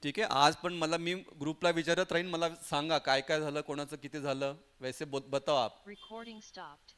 ठीक आहे, आज पण मला मी ग्रुपला विचारत राहीन, मला सांगा काय काय झालं, कोणाचं किती झालं, वैसे बताओ आप। Recording stopped.